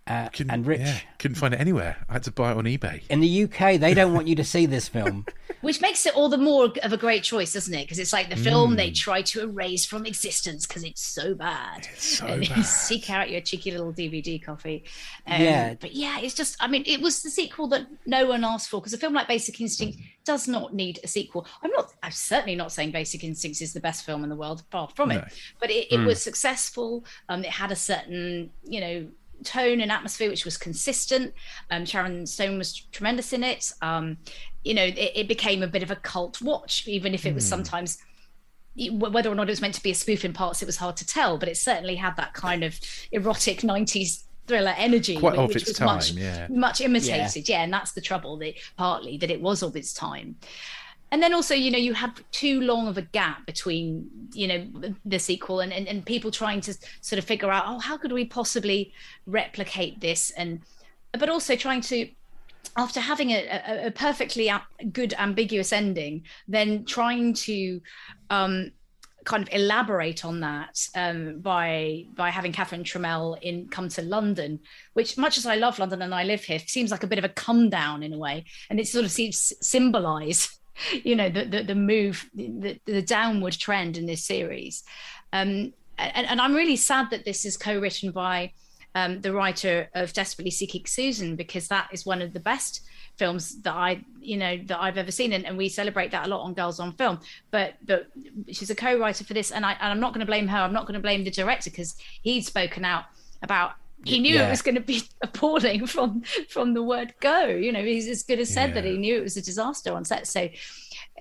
and Rich couldn't find it anywhere. I had to buy it on eBay. In the UK, they don't want you to see this film. Which makes it all the more of a great choice, doesn't it? Because it's like the film they try to erase from existence because it's so bad. Bad. Seek out your cheeky little DVD copy. But yeah, it's just, I mean, it was the sequel that no one asked for, because a film like Basic Instinct does not need a sequel. I'm certainly not saying Basic Instinct is the best film in the world, far from it. But it was successful. It had a certain, tone and atmosphere which was consistent. Sharon Stone was tremendous in it. It became a bit of a cult watch, even if it was sometimes, whether or not it was meant to be a spoof in parts, it was hard to tell, but it certainly had that kind of erotic 90s thriller energy, quite of which its was time, much imitated. And that's the trouble, partly that it was of its time. And then also, you had too long of a gap between, the sequel and people trying to sort of figure out, how could we possibly replicate this? But also trying to, after having a perfectly good ambiguous ending, then trying to kind of elaborate on that by having Catherine Tremell come to London, which, much as I love London and I live here, seems like a bit of a come down in a way. And it sort of seems to symbolise the move, the downward trend in this series, and I'm really sad that this is co-written by the writer of Desperately Seeking Susan, because that is one of the best films that I've ever seen, and we celebrate that a lot on Girls on Film. But she's a co-writer for this, and I'm not going to blame her. I'm not going to blame the director, because he'd spoken out about. He knew it was going to be appalling from the word go. He's as good as said that he knew it was a disaster on set. So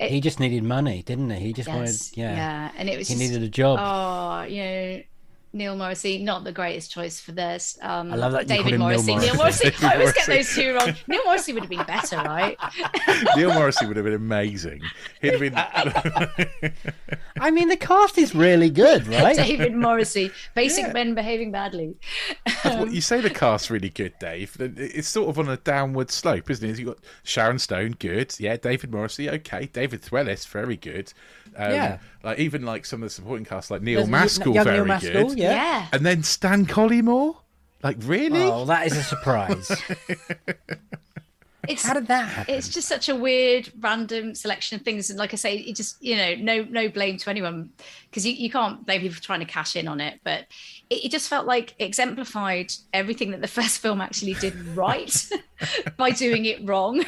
he just needed money, didn't he? He just wanted, and it was he needed a job. Neil Morrissey, not the greatest choice for this. I love that. David Morrissey. Neil Morrissey. I always get those two wrong. Neil Morrissey would have been better, right? Neil Morrissey would have been amazing. He'd have been. I mean, the cast is really good, right? David Morrissey, Basic Men Behaving Badly. You say the cast's really good, Dave. It's sort of on a downward slope, isn't it? You've got Sharon Stone, good. Yeah, David Morrissey, okay. David Thewlis, very good. Even like some of the supporting cast, like Neil Maskell, very Neil Maskell, good. Yeah. And then Stan Collymore, like really? Oh, that is a surprise. How did that happen? It's just such a weird, random selection of things, and like I say, it just no blame to anyone, because you can't blame people for trying to cash in on it, but it just felt like it exemplified everything that the first film actually did right by doing it wrong,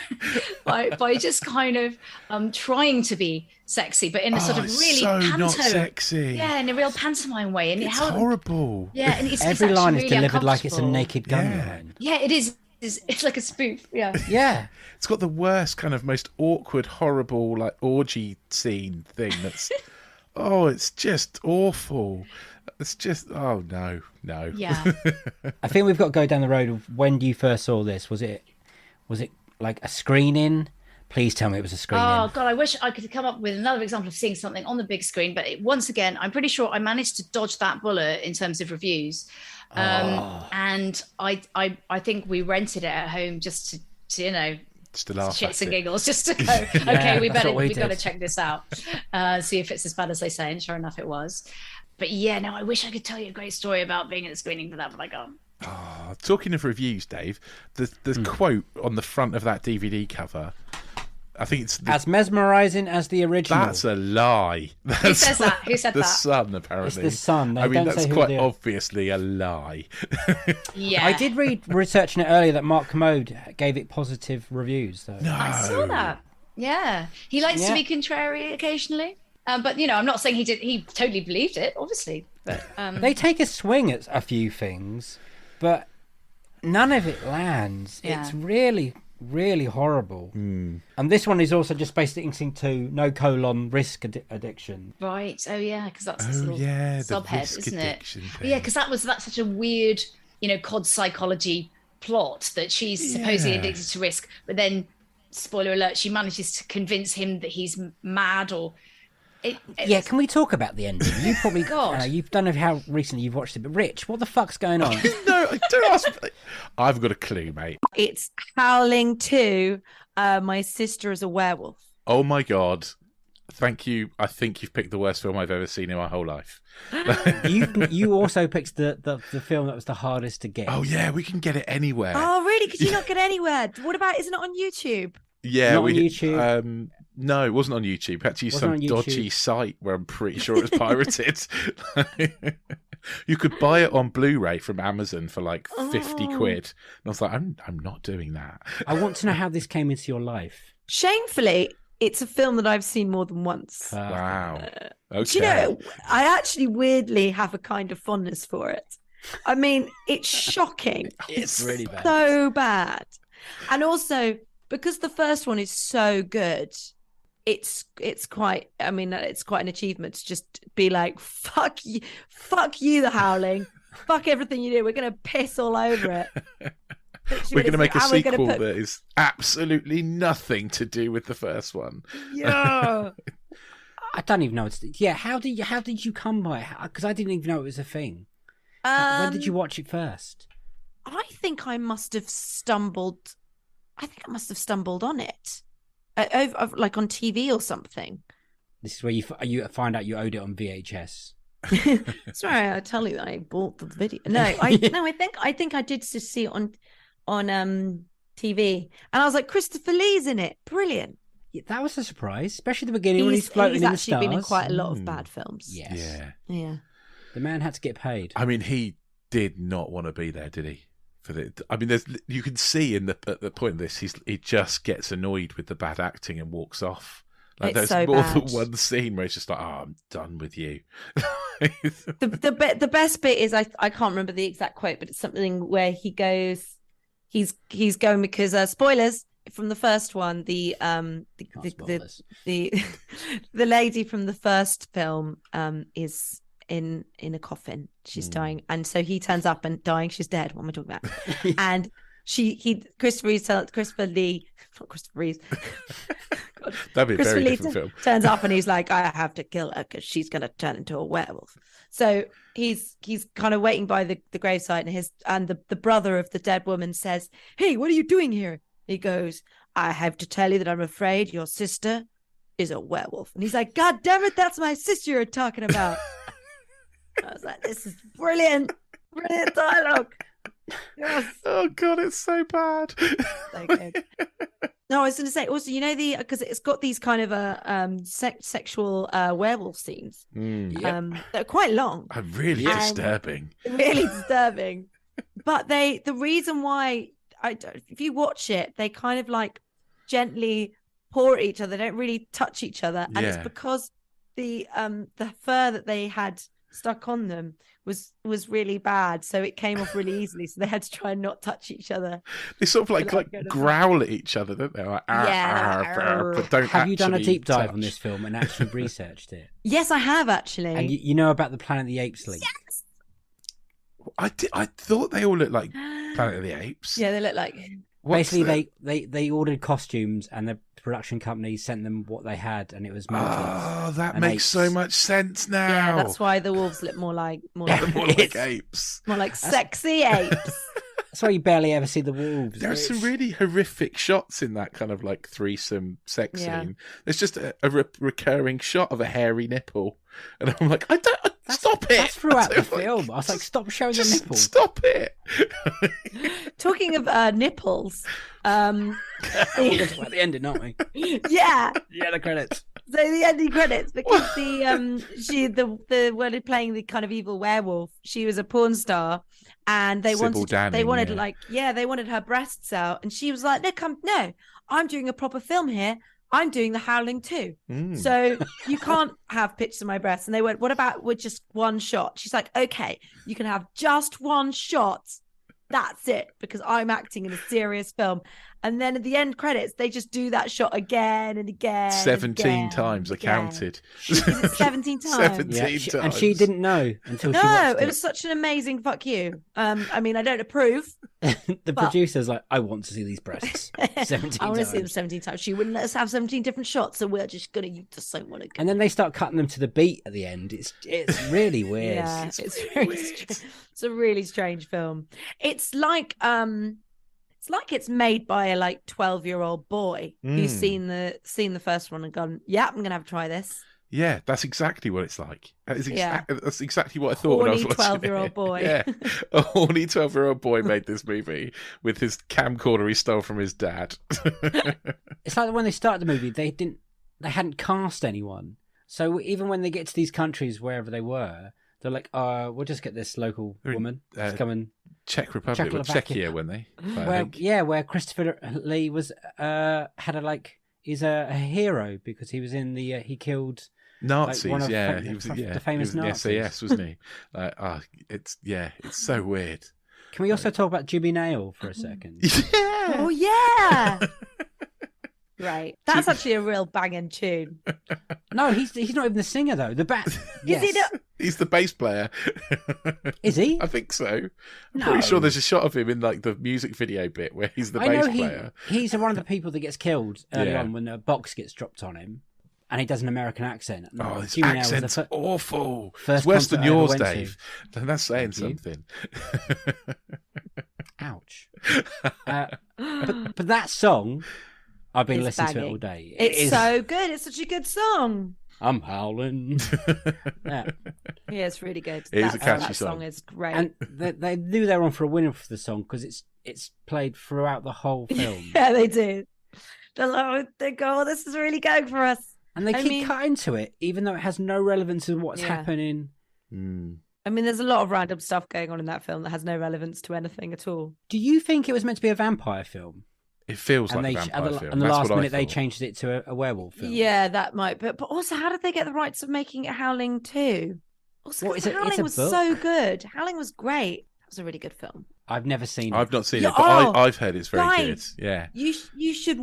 by just kind of trying to be sexy, but in a sort of really not sexy. Yeah, in a real pantomime way, and it's horrible. Yeah, and every line is really delivered like it's a Naked Gun line. Yeah, it is. It's like a spoof. Yeah. It's got the worst kind of most awkward, horrible, like orgy scene thing. That's it's just awful. It's just no. Yeah. I think we've got to go down the road of when you first saw this. Was it like a screening? Please tell me it was a screening. Oh God, I wish I could come up with another example of seeing something on the big screen. But once again, I'm pretty sure I managed to dodge that bullet in terms of reviews. And I think we rented it at home just to just to laugh shits at and it. giggles, just to go, okay, we got to check this out, see if it's as bad as they say. And sure enough, it was. But yeah, no, I wish I could tell you a great story about being at a screening for that, but I can't. Talking of reviews, Dave, the quote on the front of that DVD cover, I think it's as mesmerising as the original. That's a lie. Who says that? Who said the that? Sun, apparently. It's the Sun. I mean, that's quite obviously a lie. Yeah. I did read researching it earlier that Mark Commode gave it positive reviews, though. No. I saw that. Yeah, he likes to be contrary occasionally. But I'm not saying he did. He totally believed it, obviously. But they take a swing at a few things, but none of it lands. Yeah. It's really, really horrible. And this one is also just basically to no colon risk addiction. Right. Oh yeah, because that's this little subhead, isn't it? Thing. Yeah, because that's such a weird, COD psychology plot that she's supposedly addicted to risk, but then, spoiler alert, she manages to convince him that he's mad or. Can we talk about the ending? You probably you don't know how recently you've watched it, but Rich, what the fuck's going on? No, don't ask. I've got a clue, mate. It's Howling 2. My sister is a werewolf. Oh my god! Thank you. I think you've picked the worst film I've ever seen in my whole life. You also picked the film that was the hardest to get. Oh yeah, we can get it anywhere. Oh really? Could you not get anywhere? What about? Isn't it on YouTube? Yeah, on YouTube. No, it wasn't on YouTube. Actually, some dodgy site where I'm pretty sure it was pirated. You could buy it on Blu-ray from Amazon for like 50 quid. And I was like, I'm not doing that. I want to know how this came into your life. Shamefully, it's a film that I've seen more than once. Wow. Okay. Do you know, I actually weirdly have a kind of fondness for it. I mean, it's shocking. It's really bad. So bad. And also, because the first one is so good, it's quite an achievement to just be like, fuck you, The Howling, fuck everything you do, we're gonna piss all over it. We're gonna make a sequel that is absolutely nothing to do with the first one. Yeah. I don't even know. How did you come by it? Because I didn't even know it was a thing. When did you watch it first? I think I must have stumbled on it. Like on TV or something. This is where you find out you owed it on VHS. Sorry, I tell you, I bought the video. No, I think I did just see it on TV, and I was like, Christopher Lee's in it, brilliant. Yeah, that was a surprise, especially at the beginning when he's floating in the stars. He's actually been in quite a lot of bad films. Yes. Yeah. The man had to get paid. I mean, he did not want to be there, did he? I mean, you can see at the point of this, he just gets annoyed with the bad acting and walks off. Like It's there's so more bad. than one scene where it's just like, oh, I'm done with you. The best bit is I can't remember the exact quote, but it's something where he goes, he's going because spoilers from the first one, the lady from the first film is in a coffin, she's dying, and so he turns up and dying, she's dead, what am I talking about? And Christopher Lee God. That'd be a very different film. Turns up and he's like, I have to kill her because she's going to turn into a werewolf. So he's kind of waiting by the gravesite, and the brother of the dead woman says, hey, what are you doing here? He goes, I have to tell you that I'm afraid your sister is a werewolf. And he's like, God damn it, that's my sister you're talking about. I was like, this is brilliant dialogue. Yes. Oh god, it's so bad. So good. No, I was going to say also, because it's got these kind of sexual werewolf scenes that are quite long. Really disturbing. Really disturbing. But the reason why if you watch it, they kind of like gently paw at each other. They don't really touch each other, and it's because the fur that they had stuck on them was really bad, so it came off really easily, so they had to try and not touch each other. They sort of like growl at each other, don't they? Like, but don't. Have you done a deep dive on this film and actually researched it? Yes, I have actually. And you know about the Planet of the Apes link? Yes. I thought they all looked like Planet of the Apes. Yeah, they look like. Basically, they ordered costumes, and the production company sent them what they had, and it was monkeys. Oh, that makes apes. so much sense now. Yeah, that's why the wolves look more like apes, more like sexy apes. That's why you barely ever see the wolves. There are some really horrific shots in that kind of like threesome sex scene. There's just a recurring shot of a hairy nipple, and I'm like, stop it! That's throughout the film. I was like, stop showing the nipple. Stop it! Talking of nipples, we'll talk about the ending, aren't we? Yeah, the credits. So the ending credits, because the one playing the kind of evil werewolf, she was a porn star, and they wanted her breasts out, and she was like, no, I'm doing a proper film here. I'm doing the Howling too. So you can't have pictures of my breasts. And they went, what about with just one shot? She's like, okay, you can have just one shot. That's it, because I'm acting in a serious film. And then at the end credits, they just do that shot again and again. 17 times I counted. Is it 17 times? 17 times. And she didn't know until she watched No, it. it was such an amazing fuck you. I mean, I don't approve. The producer's like, I want to see these breasts 17 I want to times. see them 17 times. She wouldn't let us have 17 different shots, so we're just going to, you just don't want to go. And then they start cutting them to the beat at the end. It's really weird. Yeah, it's very it's a really strange film. It's like it's made by a 12-year-old boy who's seen the first one and gone, yeah, I'm gonna have to try this. Yeah, that's exactly what it's like. That's exactly what I thought when I was watching 12-year-old boy. Yeah, a horny 12-year-old boy made this movie with his camcorder he stole from his dad. It's like when they started the movie, they hadn't cast anyone. So even when they get to these countries, wherever they were, they're like, we'll just get this local woman to come and Czech Republic, or Czechia, when they, where Christopher Lee was he's a hero because he was in the he killed Nazis. one of the famous Nazis. SAS, wasn't he? It's so weird. Can we also talk about Jimmy Nail for a second? Yeah. Oh yeah. Right, that's actually a real banging tune. No, he's not even the singer though. The bass. Yes. Is he not? He's the bass player. Is he? I think so. I'm No. pretty sure there's a shot of him in the music video bit where he's the bass player. He's one of the people that gets killed early Yeah. on when a box gets dropped on him, and he does an American accent. Oh, his Jimmy Nail was accent's awful. first It's worse than concert I ever yours, went to. Dave. That's saying Thank something. Ouch. But that song, I've been It's listening to it banging. all day. It's so good. It's such a good song. I'm howling. Yeah. Yeah, it's really good. It is a catchy that song. song is great. And they knew they were on for a winner for the song because it's played throughout the whole film. Yeah, they do. They go, oh, this is really going for us. And they keep cutting to it, even though it has no relevance to what's happening. I mean, there's a lot of random stuff going on in that film that has no relevance to anything at all. Do you think it was meant to be a vampire film? It feels And like they a vampire film. and the That's last what I minute they thought. changed it to a werewolf film. Yeah, that might. But also, how did they get the rights of making it Howling too? Also, What, 'cause is it- it's Howling a was book? so good. Howling was great. That was a really good film. I've never seen it. I've not seen Yeah, it, but oh, I've heard it's very guys, good. Yeah. You should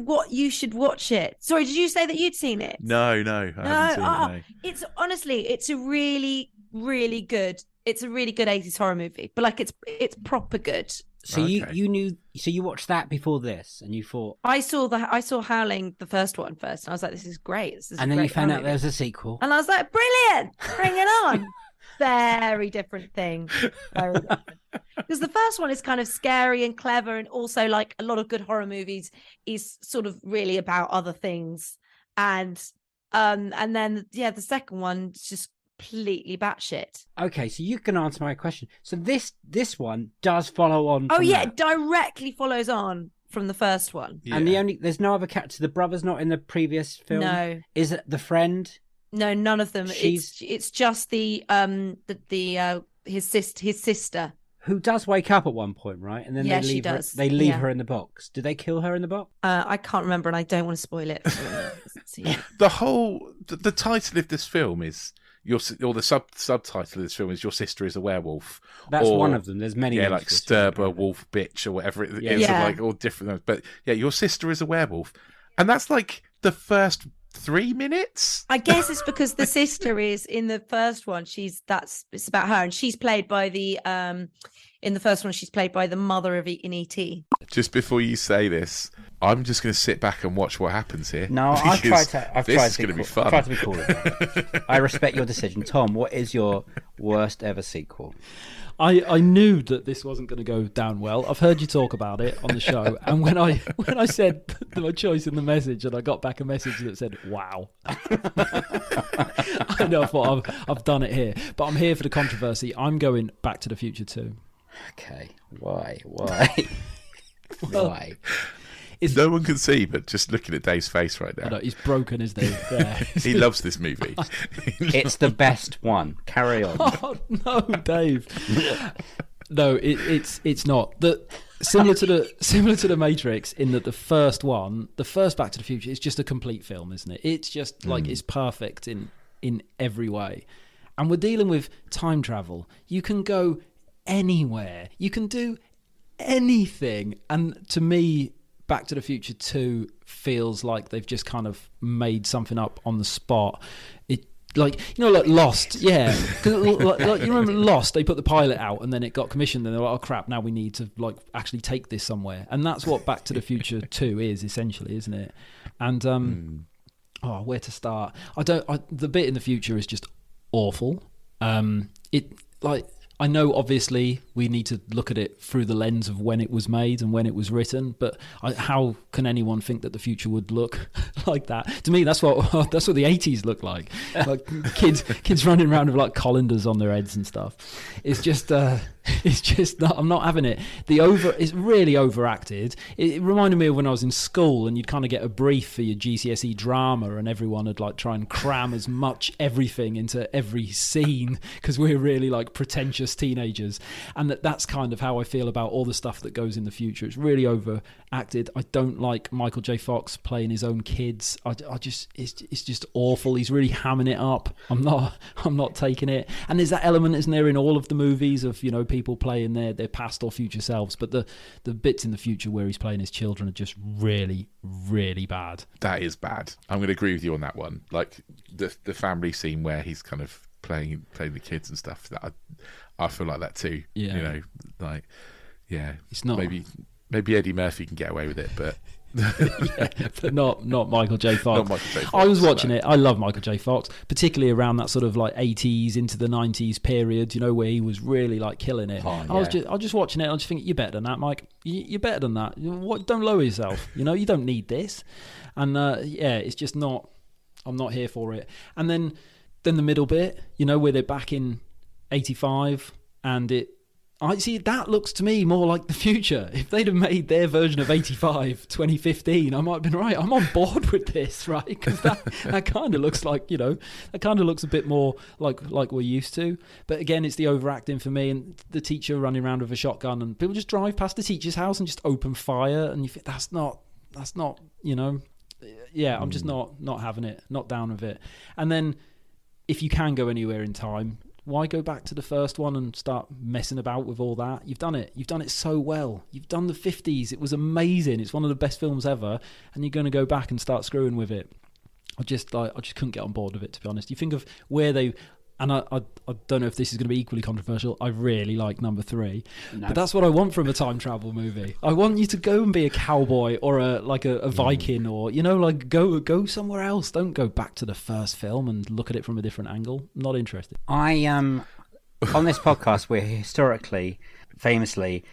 watch it. Sorry, did you say that you'd seen it? No, I haven't seen it. No. It's honestly, it's a really, really good. It's a really good 80s horror movie, but it's proper good. So you watched that before this, and you thought, I saw Howling, the first one first, and I was like, this is great. This is and a then you great found horror out there was movie. a sequel. And I was like, brilliant, bring it on. Very different thing. Very different. Because the first one is kind of scary and clever, and also like a lot of good horror movies is sort of really about other things. And then the second one is just completely batshit. Okay, so you can answer my question. So this one does follow on. Oh from yeah, that. it directly follows on from the first one. And there's no other character. The brother's not in the previous film. No. Is it the friend? No, none of them. She's- It's just his sister. Who does wake up at one point, right? And then Yeah, they she leave her. does. They leave Yeah. her in the box. Do they kill her in the box? I can't remember, and I don't want to spoil it. The whole the title of this film is subtitle of this film is Your Sister is a Werewolf. That's or, one of them. There's many. Yeah, names like for this Sturber, Wolf, Bitch, or whatever it is. Yeah. Like all different. But yeah, Your Sister is a Werewolf, and that's like the first 3 minutes. I guess it's because the sister is in the first one. It's about her, and she's played by the in the first one she's played by the mother of in E.T. Just before you say this, I'm just going to sit back and watch what happens here. No, I've tried This to is going to be fun. I've tried to be cool with it. I respect your decision, Tom. What is your worst ever sequel? I knew that this wasn't going to go down well. I've heard you talk about it on the show, and when I said my choice in the message, and I got back a message that said "Wow," I know I thought I've done it here, but I'm here for the controversy. I'm going Back to the Future 2. Okay, why? Why? No one can see, but just looking at Dave's face right now. I know, he's broken, isn't he? Yeah. He loves this movie. It's the best one. Carry on. Oh, no, Dave. No, it's not. Similar to the Matrix, in that the first Back to the Future, is just a complete film, isn't it? It's just like it's perfect in every way. And we're dealing with time travel. You can go anywhere. You can do anything. And to me, Back to the Future 2 feels like they've just kind of made something up on the spot. Like Lost, yeah. 'Cause, like, you remember Lost? They put the pilot out, and then it got commissioned, and they're like, "Oh crap! Now we need to like actually take this somewhere." And that's what Back to the Future 2 is essentially, isn't it? And where to start? The bit in the future is just awful. I know obviously we need to look at it through the lens of when it was made and when it was written, but how can anyone think that the future would look like that? To me, that's what the 80s looked like kids running around with like colanders on their heads and stuff. It's just not, I'm not having it. It's really overacted. It reminded me of when I was in school and you'd kind of get a brief for your GCSE drama, and everyone would like try and cram as much everything into every scene because we're really like pretentious teenagers, and that's kind of how I feel about all the stuff that goes in the future. It's really overacted. I don't like Michael J. Fox playing his own kids. It's just awful. He's really hamming it up. I'm not taking it. And there's that element, isn't there, in all of the movies of people playing their past or future selves, but the bits in the future where he's playing his children are just really, really bad. That is bad. I'm going to agree with you on that one. Like the family scene where he's kind of playing the kids and stuff. That I feel like that too. Yeah. It's not. Maybe Eddie Murphy can get away with it, but but not Michael J. Fox. I was watching it. I love Michael J. Fox, particularly around that sort of like 80s into the 90s period, where he was really like killing it. I was just watching it. I was just thinking, you're better than that, Mike. You're better than that. Don't lower yourself. You don't need this. And it's just not. I'm not here for it. And then the middle bit, where they're back in 85, and I see that looks to me more like the future. If they'd have made their version of 85 2015, I might have been right. I'm on board with this, right? Because that kind of looks like, that kind of looks a bit more like we're used to. But again, it's the overacting for me, and the teacher running around with a shotgun, and people just drive past the teacher's house and just open fire, and you think that's not, I'm just not having it, not down with it. And then if you can go anywhere in time, why go back to the first one and start messing about with all that? You've done it so well. You've done the 50s. It was amazing. It's one of the best films ever, and you're going to go back and start screwing with it. I just couldn't get on board with it, to be honest. You think of where they, and I don't know if this is going to be equally controversial. I really like number 3, but that's what I want from a time travel movie. I want you to go and be a cowboy or a Viking, or go somewhere else. Don't go back to the first film and look at it from a different angle. I'm not interested. I on this podcast, we're historically, famously,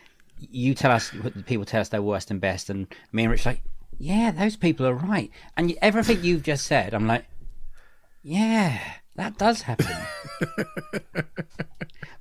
people tell us their worst and best, and me and Rich are like, yeah, those people are right, and everything you've just said, I'm like, yeah. That does happen.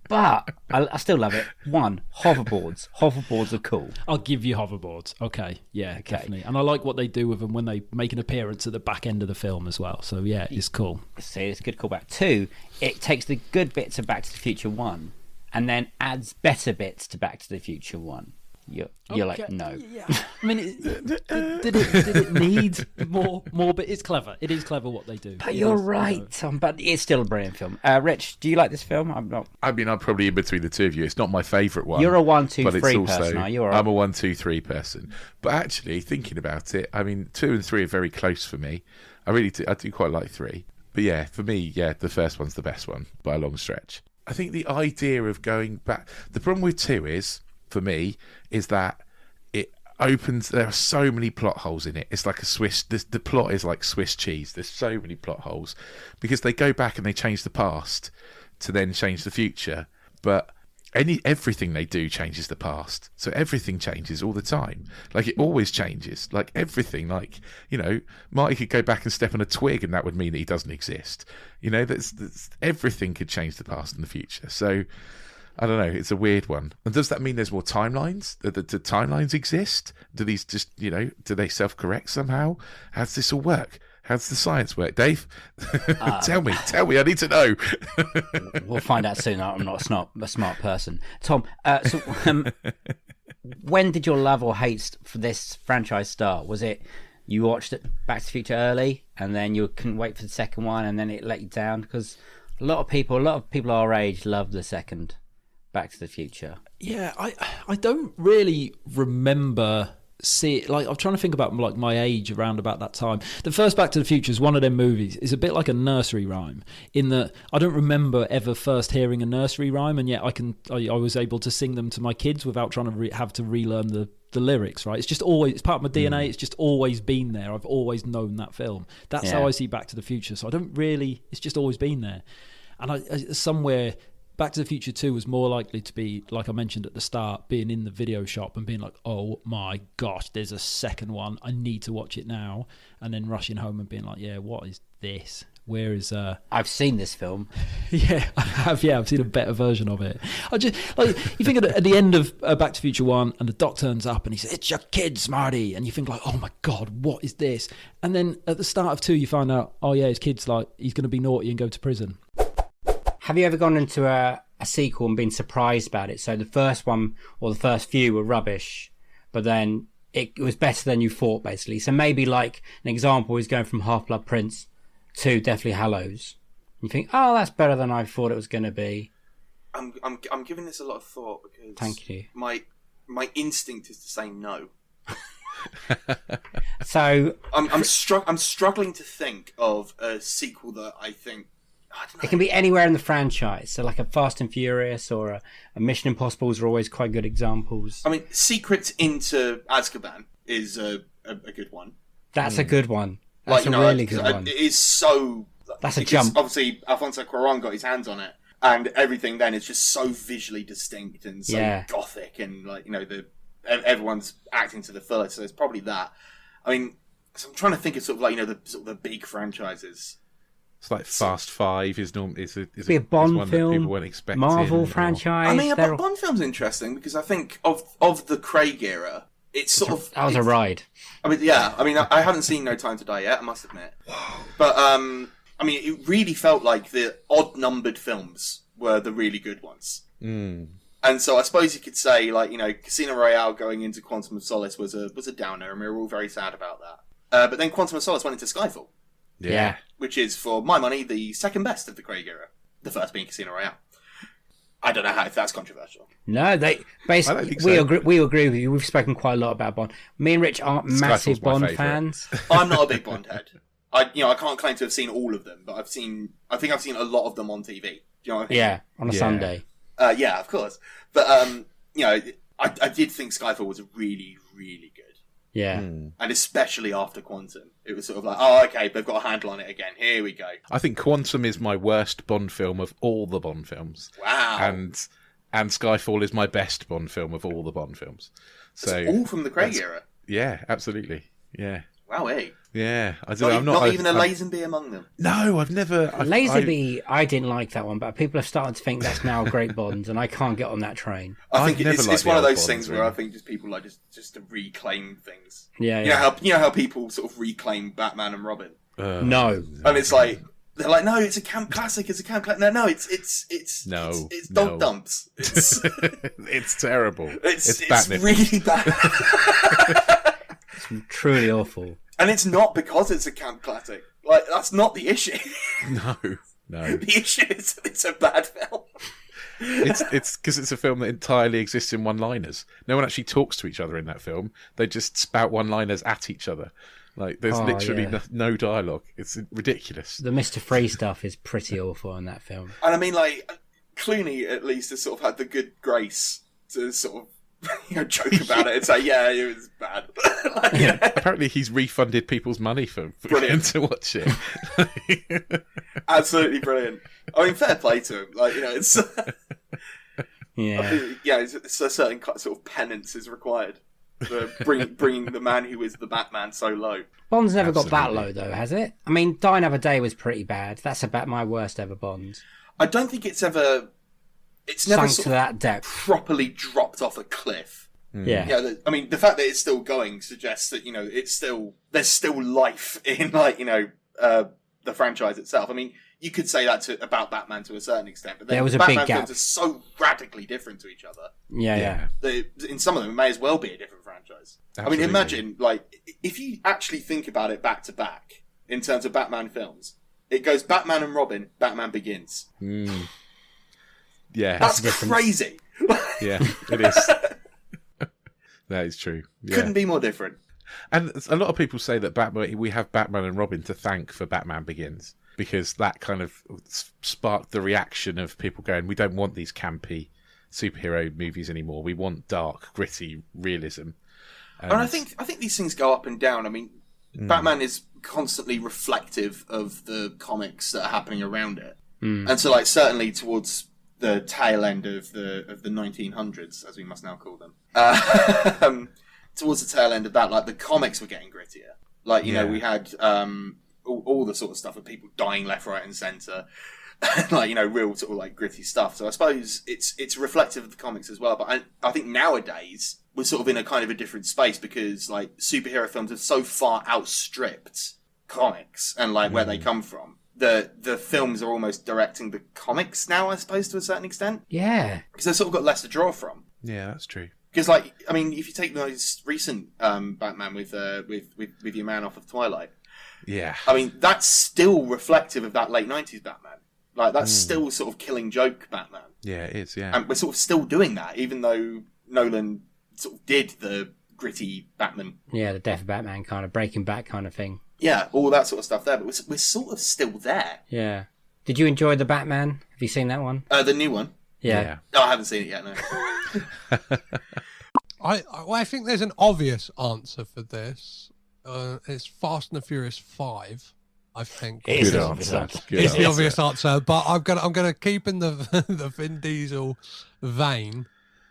But I still love it. 1, hoverboards. Hoverboards are cool. I'll give you hoverboards. Okay. Yeah, definitely. And I like what they do with them when they make an appearance at the back end of the film as well. So, yeah, it's cool. So it's a good callback. 2, it takes the good bits of Back to the Future 1 and then adds better bits to Back to the Future 1. You're like, no. Yeah. I mean, did it need more? But it's clever. It is clever what they do. But you're right, Tom. But it's still a brilliant film. Rich, do you like this film? I'm not. I mean, I'm probably in between the two of you. It's not my favourite one. You're a 1, 2, 3 person, are you? I'm a 1, 2, 3 person. But actually, thinking about it, I mean, 2 and 3 are very close for me. I really do. I do quite like 3. But yeah, for me, the first one's the best one by a long stretch. I think the idea of going back. The problem with 2 is, for me, is that it opens. There are so many plot holes in it. It's like a Swiss. The plot is like Swiss cheese. There's so many plot holes because they go back and they change the past to then change the future. But everything they do changes the past. So everything changes all the time. Like it always changes. Like everything. Like Marty could go back and step on a twig, and that would mean that he doesn't exist. That's everything could change the past and the future. So. I don't know. It's a weird one. And does that mean there's more timelines? Do timelines exist? Do these just, do they self-correct somehow? How does this all work? How's the science work, Dave? Tell me. I need to know. We'll find out soon. I'm not a smart person. Tom, when did your love or hate for this franchise start? Was it you watched it Back to the Future early, and then you couldn't wait for the second one, and then it let you down? Because a lot of people our age love the second Back to the Future. Yeah, I don't really remember I'm trying to think about like my age around about that time. The first Back to the Future is one of them movies. It's a bit like a nursery rhyme in that I don't remember ever first hearing a nursery rhyme, and yet I was able to sing them to my kids without trying to have to relearn the lyrics. Right? It's just always, it's part of my DNA. It's just always been there. I've always known that film. That's how I see Back to the Future. So I don't really. It's just always been there, and I somewhere. Back to the Future 2 was more likely to be, like I mentioned at the start, being in the video shop and being like, oh my gosh, there's a second one. I need to watch it now. And then rushing home and being like, yeah, what is this? Where is... I've seen this film. Yeah, I have. Yeah, I've seen a better version of it. I just, like, you think at the end of Back to the Future 1 and the doc turns up and he says, it's your kid, Smarty. And you think like, oh my God, what is this? And then at the start of 2, you find out, oh yeah, his kid's like, he's going to be naughty and go to prison. Have you ever gone into a sequel and been surprised about it? So the first one or the first few were rubbish, but then it was better than you thought, basically. So maybe like an example is going from Half-Blood Prince to Deathly Hallows. You think, oh, that's better than I thought it was going to be. I'm giving this a lot of thought because thank you. My instinct is to say no. So I'm struggling to think of a sequel that I think. It can be anywhere in the franchise. So like a Fast and Furious or a Mission Impossibles are always quite good examples. I mean, Secret into Azkaban is a good one. That's a good one. That's a really good one. It is so... That's a jump. Obviously, Alfonso Cuarón got his hands on it. And everything then is just so visually distinct and so gothic. And, like, you know, everyone's acting to the fullest. So it's probably that. I mean, so I'm trying to think of sort of like, you know, the big franchises. It's like Fast Five is be a Bond one film, that people weren't expecting. Marvel franchise. I mean, a Bond film's interesting because I think of the Craig era, it's sort of that was a ride. I mean, yeah. I mean, I haven't seen No Time to Die yet, I must admit. But I mean, it really felt like the odd-numbered films were the really good ones. Mm. And so I suppose you could say, like, you know, Casino Royale going into Quantum of Solace was a downer, and we were all very sad about that. But then Quantum of Solace went into Skyfall. Yeah. Which is, for my money, the second best of the Craig era. The first being Casino Royale. I don't know if that's controversial. No, they basically we agree with you. We've spoken quite a lot about Bond. Me and Rich aren't massive Bond fans. I'm not a big Bond head. I can't claim to have seen all of them, but I think I've seen a lot of them on TV. Do you know what I mean? Yeah, on a Sunday. Yeah, of course. But you know, I did think Skyfall was really, really good. Yeah. And especially after Quantum. It was sort of like, oh, okay, they've got a handle on it again. Here we go. I think Quantum is my worst Bond film of all the Bond films. Wow. And Skyfall is my best Bond film of all the Bond films. So it's all from the Craig era? Yeah, absolutely. Yeah. Wow, eh? Yeah. I'm not even a Lazenby among them. No, I've never... Lazenby, I didn't like that one, but people have started to think that's now a great Bond, and I can't get on that train. I think it's one of those things where I think just people like just to reclaim things. Yeah, You know how people sort of reclaim Batman and Robin? No. And it's like... They're like, no, it's a camp classic. It's a camp classic. No, it's dog dumps. It's it's terrible. It's Batman. really bad. It's truly awful. And it's not because it's a camp classic. Like, that's not the issue. No. The issue is it's a bad film. It's because it's a film that entirely exists in one-liners. No one actually talks to each other in that film. They just spout one-liners at each other. Like, there's literally no dialogue. It's ridiculous. The Mr. Free stuff is pretty awful in that film. And I mean, like, Clooney at least has sort of had the good grace to sort of joke about it and say, yeah, it was bad. Apparently he's refunded people's money for going to watch it. Absolutely brilliant. I mean, fair play to him. Like, it's... it's a certain sort of penance is required. Bringing the man who is the Batman so low. Bond's never got that low, though, has it? I mean, Die Another Day was pretty bad. That's about my worst ever Bond. I don't think it's never... It's never sunk to that depth. Properly dropped off a cliff. Yeah. I mean, the fact that it's still going suggests that there's still life in the franchise itself. I mean, you could say that about Batman to a certain extent, but then was a Batman big gap. films are so radically different to each other. Yeah. In some of them, it may as well be a different franchise. Absolutely. I mean, imagine if you actually think about it back to back in terms of Batman films, it goes Batman and Robin, Batman Begins. Yeah, that's crazy. Yeah, it is. That is true. Yeah. Couldn't be more different. And a lot of people say that we have Batman and Robin to thank for Batman Begins, because that kind of sparked the reaction of people going, we don't want these campy superhero movies anymore. We want dark, gritty realism. And I think these things go up and down. I mean, Batman is constantly reflective of the comics that are happening around it. And so, certainly towards the tail end of the 1900s, as we must now call them, towards the tail end of that, the comics were getting grittier. We had all the sort of stuff of people dying left, right, and centre, real sort of gritty stuff. So I suppose it's reflective of the comics as well. But I think nowadays we're sort of in a kind of a different space, because superhero films have so far outstripped comics and where they come from. The films are almost directing the comics now, I suppose, to a certain extent. Yeah, because they've sort of got less to draw from. Yeah, that's true. Because, if you take the most recent Batman with your man off of Twilight, yeah, I mean, that's still reflective of that late 90s Batman. That's still sort of Killing Joke Batman. Yeah, it is. Yeah, and we're sort of still doing that, even though Nolan sort of did the gritty Batman. Yeah, the Death of Batman kind of Breaking Back kind of thing. Yeah, all that sort of stuff there, but we're sort of still there. Yeah. Did you enjoy the Batman? Have you seen that one? The new one? Yeah. No, I haven't seen it yet, no. I think there's an obvious answer for this. It's Fast and the Furious 5, I think. It's the obvious answer, but I'm gonna keep in the Vin Diesel vein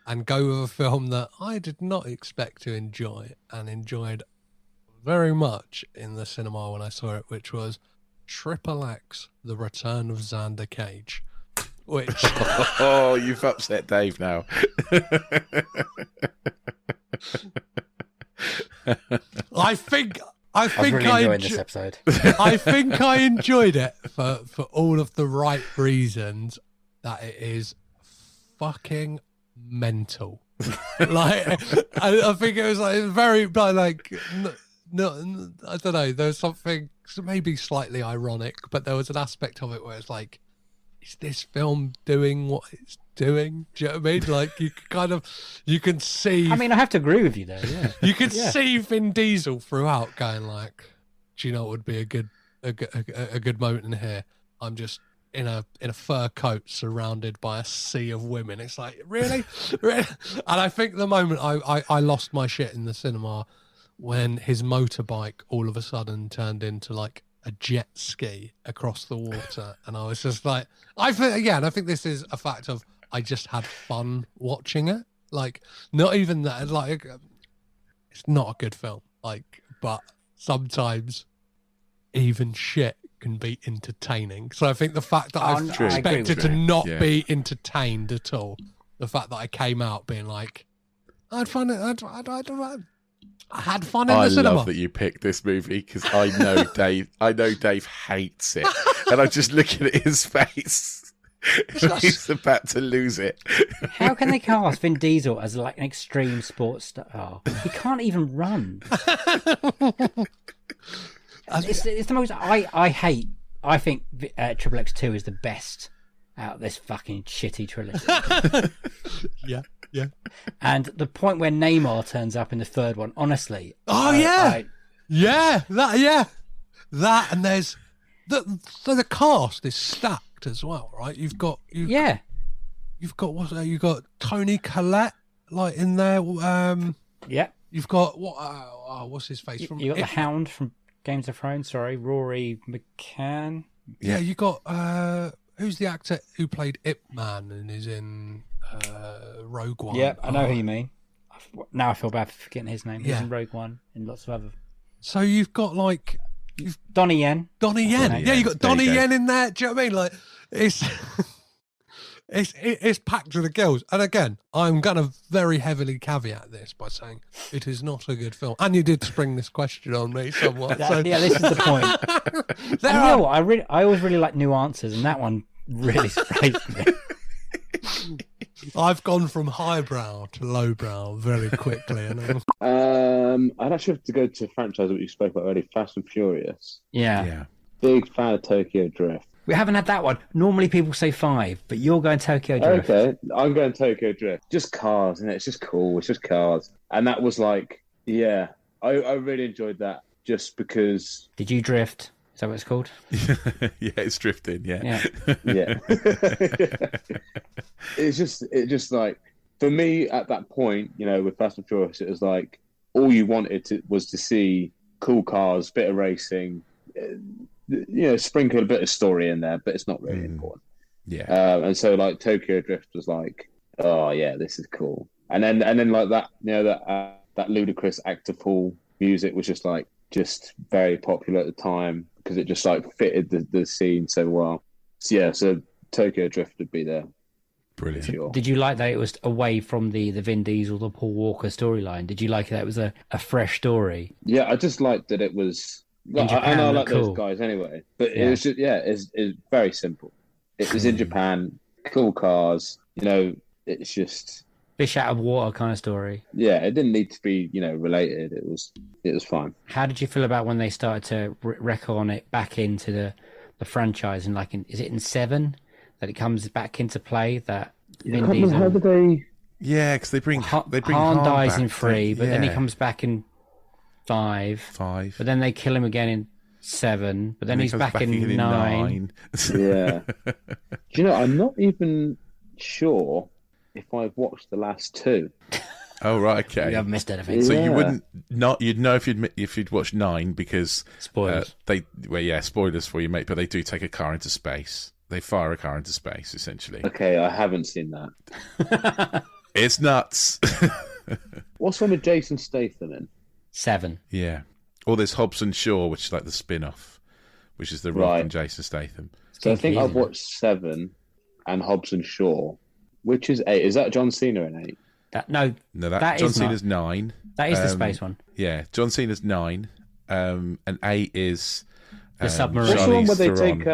and go with a film that I did not expect to enjoy and enjoyed very much in the cinema when I saw it, which was Triple X: The Return of Xander Cage. Which oh, you've upset Dave now. I think really enjoying this episode. I think I enjoyed it for all of the right reasons. That it is fucking mental. I think it was very no, I don't know. There's something maybe slightly ironic, but there was an aspect of it where it's is this film doing what it's doing? Do you know what I mean? You can see. I mean, I have to agree with you there. Yeah, you can see Vin Diesel throughout going do you know what would be a good moment in here? I'm just in a fur coat surrounded by a sea of women. It's really? Really? And I think the moment I lost my shit in the cinema when his motorbike all of a sudden turned into a jet ski across the water, and I was just I think this is a fact of I just had fun watching it. Not even that, it's not a good film. But sometimes even shit can be entertaining. So I think the fact that I expected to not be entertained at all, the fact that I came out being I'd find it. I had fun in the cinema. I love that you picked this movie because I know Dave hates it, and I'm just looking at his face. He's about to lose it. How can they cast Vin Diesel as an extreme sports star? He can't even run. It's the most. I think Triple X 2 is the best out of this fucking shitty trilogy. Yeah. And the point where Neymar turns up in the third one, honestly. Oh that, and there's the cast is stacked as well, right? You've got Tony Collette in there. Yeah. You've got what's his face from? You got the Hound from Games of Thrones. Sorry, Rory McCann. Yeah, you got who's the actor who played Ip Man and is in Rogue One? Yeah, I know who you mean. Now I feel bad for forgetting his name. He's in Rogue One and lots of other. So you've got Donnie Yen. Yeah, you got Donnie Yen in there. Do you know what I mean? It's It's packed to the gills. And again, I'm going to very heavily caveat this by saying it is not a good film. And you did spring this question on me somewhat. So. Yeah, this is the point. You know what? I always really like new answers, and that one really surprised me. I've gone from highbrow to lowbrow very quickly. I'd actually have to go to a franchise that you spoke about already, Fast and Furious. Yeah. Big fan of Tokyo Drift. We haven't had that one. Normally people say 5, but you're going Tokyo Drift. Okay, I'm going Tokyo Drift. Just cars, and it's just cool. It's just cars. And that was like, yeah, I really enjoyed that just because... Did you drift? Is that what it's called? Yeah, it's drifting, yeah. Yeah. It's just like, for me at that point, you know, with Fast and Furious, it was like, all you wanted was to see cool cars, bit of racing, sprinkle a bit of story in there, but it's not really important. Yeah. And so like Tokyo Drift was like, oh yeah, this is cool. And then like that, that ludicrous actor Paul music was just very popular at the time because it just like fitted the scene so well. So yeah, so Tokyo Drift would be there. Brilliant. Sure. Did you like that it was away from the Vin Diesel, the Paul Walker storyline? Did you like that it was a fresh story? Yeah, I just liked that it was. Like, Japan, I like cool. those guys anyway, but it was just it's very simple. It was in Japan, cool cars. It's just fish out of water kind of story. Yeah, it didn't need to be related. It was fine. How did you feel about when they started to retcon it back into the franchise? And is it in 7 that it comes back into play? That Vin Diesel. How did they? Yeah, because they bring Han Han dies back, in 3, but then he comes back in 5. But then they kill him again in 7. But then he's back in 9. Yeah. Do you know? I'm not even sure if I've watched the last 2. Oh right, okay. You haven't missed anything. So you wouldn't you'd know if you'd watched 9 because spoilers. Spoilers for you, mate. But they do take a car into space. They fire a car into space, essentially. Okay, I haven't seen that. It's nuts. What's one with Jason Statham in? 7. Yeah. Or there's Hobbs and Shaw, which is like the spin-off, which is the Rock and Jason Statham. So I think I've watched 7 and Hobbs and Shaw. Which is 8? Is that John Cena in 8? No, that John Cena's 9. That is the space one. Yeah, John Cena's 9, and 8 is the submarine. What's the one where they take?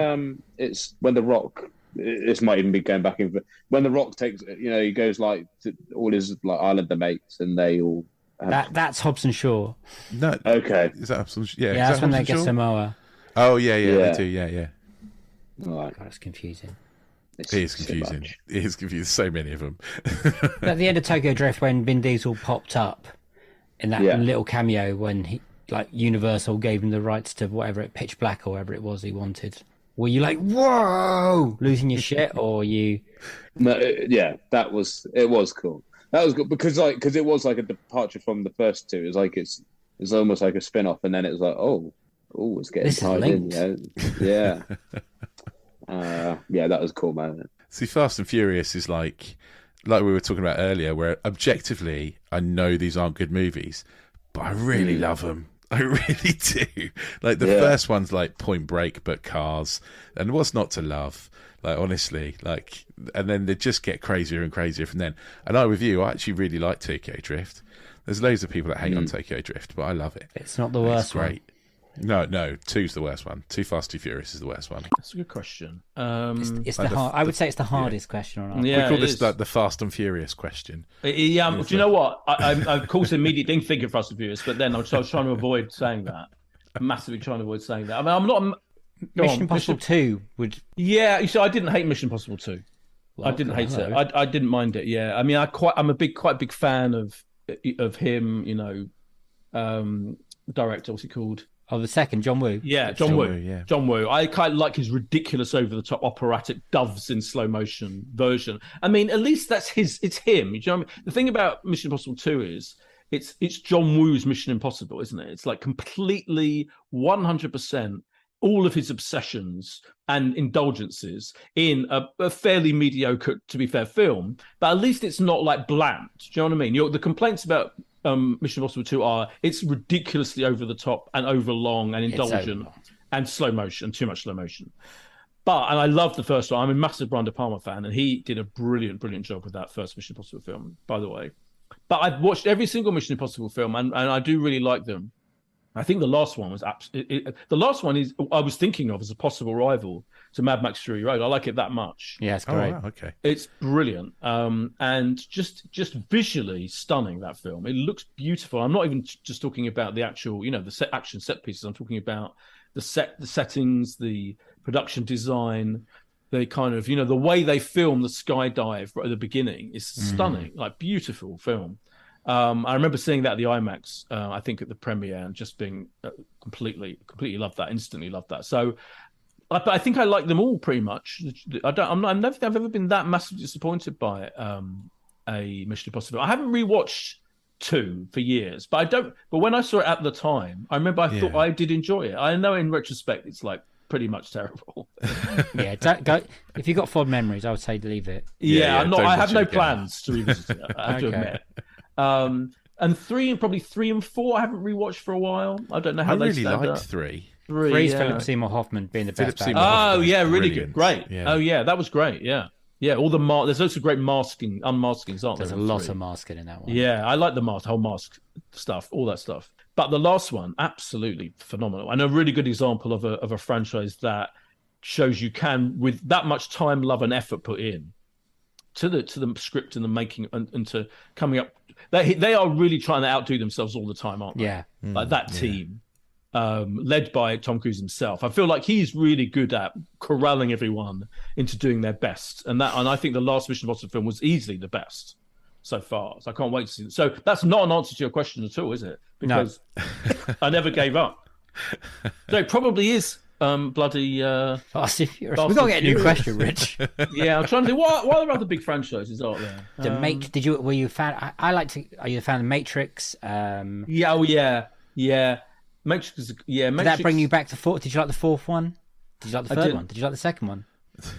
It's when the Rock. This might even be going back in. But when the Rock takes, he goes like to all his Islander mates, and they all. That's Hobbs and Shaw. No, okay. Is that Hobbs and Shaw? Yeah, that's when they get Samoa. Oh yeah, they do. Yeah. All right. God, it's confusing. It is confusing. It is confusing. So many of them. At the end of Tokyo Drift, when Vin Diesel popped up in that little cameo, when he Universal gave him the rights to whatever Pitch Black or whatever it was he wanted, were you like, whoa, losing your shit, or you? No, it was cool. That was good because it was like a departure from the first 2. It was it's almost like a spin-off, and then it was like, oh, it's getting tied in. Yeah. That was cool, man. See, Fast and Furious is like we were talking about earlier, where objectively I know these aren't good movies, but I really love them. I really do. Like the first one's like Point Break, but cars, and what's not to love? Like honestly, and then they just get crazier and crazier from then. And I, with you, I actually really like Tokyo Drift. There's loads of people that hate on Tokyo Drift, but I love it. It's not the worst. It's great. No, 2's the worst one. Too Fast, Too Furious is the worst one. That's a good question. It's the hard. I would say it's the hardest question on our. Yeah, we call this like the Fast and Furious question. Yeah, do you know what? I of course immediately didn't think of Fast and Furious, but then I was trying to avoid saying that. I'm massively trying to avoid saying that. I mean, I'm not. Mission Impossible 2 would. Yeah, you see, I didn't hate Mission Impossible 2. Well, I didn't hate it. I didn't mind it. Yeah, I mean, I'm a quite big fan of him. Director, what's he called? Oh, the second, John Woo. Yeah, John Woo. Yeah. John Woo. I kind of like his ridiculous, over-the-top, operatic doves in slow motion version. I mean, at least that's his. It's him. You know what I mean? The thing about Mission Impossible 2 is it's John Woo's Mission Impossible, isn't it? It's like completely 100% all of his obsessions and indulgences in a fairly mediocre, to be fair, film. But at least it's not like bland. Do you know what I mean? The complaints about Mission Impossible 2 are it's ridiculously over the top and over long and indulgent and slow motion, too much slow motion. and I love the first one. I'm a massive Brian De Palma fan, and he did a brilliant job with that first Mission Impossible film, by the way. But I've watched every single Mission Impossible film, and I do really like them. I think the last one was the last one is I was thinking of as a possible rival to Mad Max Fury Road. I like it that much. Yeah, it's great. Oh, wow, okay, it's brilliant, and just visually stunning. That film, it looks beautiful. I'm not even just talking about the actual, the action set pieces. I'm talking about the settings, the production design, the kind of the way they film the skydive right at the beginning is stunning, like beautiful film. I remember seeing that at the IMAX, I think at the premiere, and just being completely loved that, instantly loved that. So, I think I like them all pretty much. I never think I've ever been that massively disappointed by a Mission Impossible. I haven't rewatched 2 for years, but when I saw it at the time, I remember I thought I did enjoy it. I know in retrospect it's like pretty much terrible. Yeah, if you got fond memories, I would say leave it. I have no plans to revisit it, I have to admit. And 3 and 4 I haven't rewatched for a while. I don't know how they really liked up. 3. 3's Philip Seymour Hoffman being the best. Really good, great. Yeah. Oh yeah, that was great. Yeah. All the there's also great unmaskings, aren't there? There's a lot of masking in that one. Yeah, I like the whole mask stuff, all that stuff. But the last one, absolutely phenomenal, and a really good example of a franchise that shows you can, with that much time, love, and effort put in to the script and the making and to coming up. They are really trying to outdo themselves all the time, aren't they? Yeah, like that team. Led by Tom Cruise himself. I feel like he's really good at corralling everyone into doing their best, and I think the last Mission Impossible film was easily the best so far. So I can't wait to see it. So that's not an answer to your question at all, is it? Because I never gave up. So it probably is bloody Fast and Furious. We've got to get a new question, Rich. Yeah, I'm trying to think what are other big franchises out there. Were you a fan? Are you a fan of Matrix? Yeah. Matrix. Did that bring you back to 4? Did you like the 4th one? Did you like the 3rd one? Did you like the 2nd one?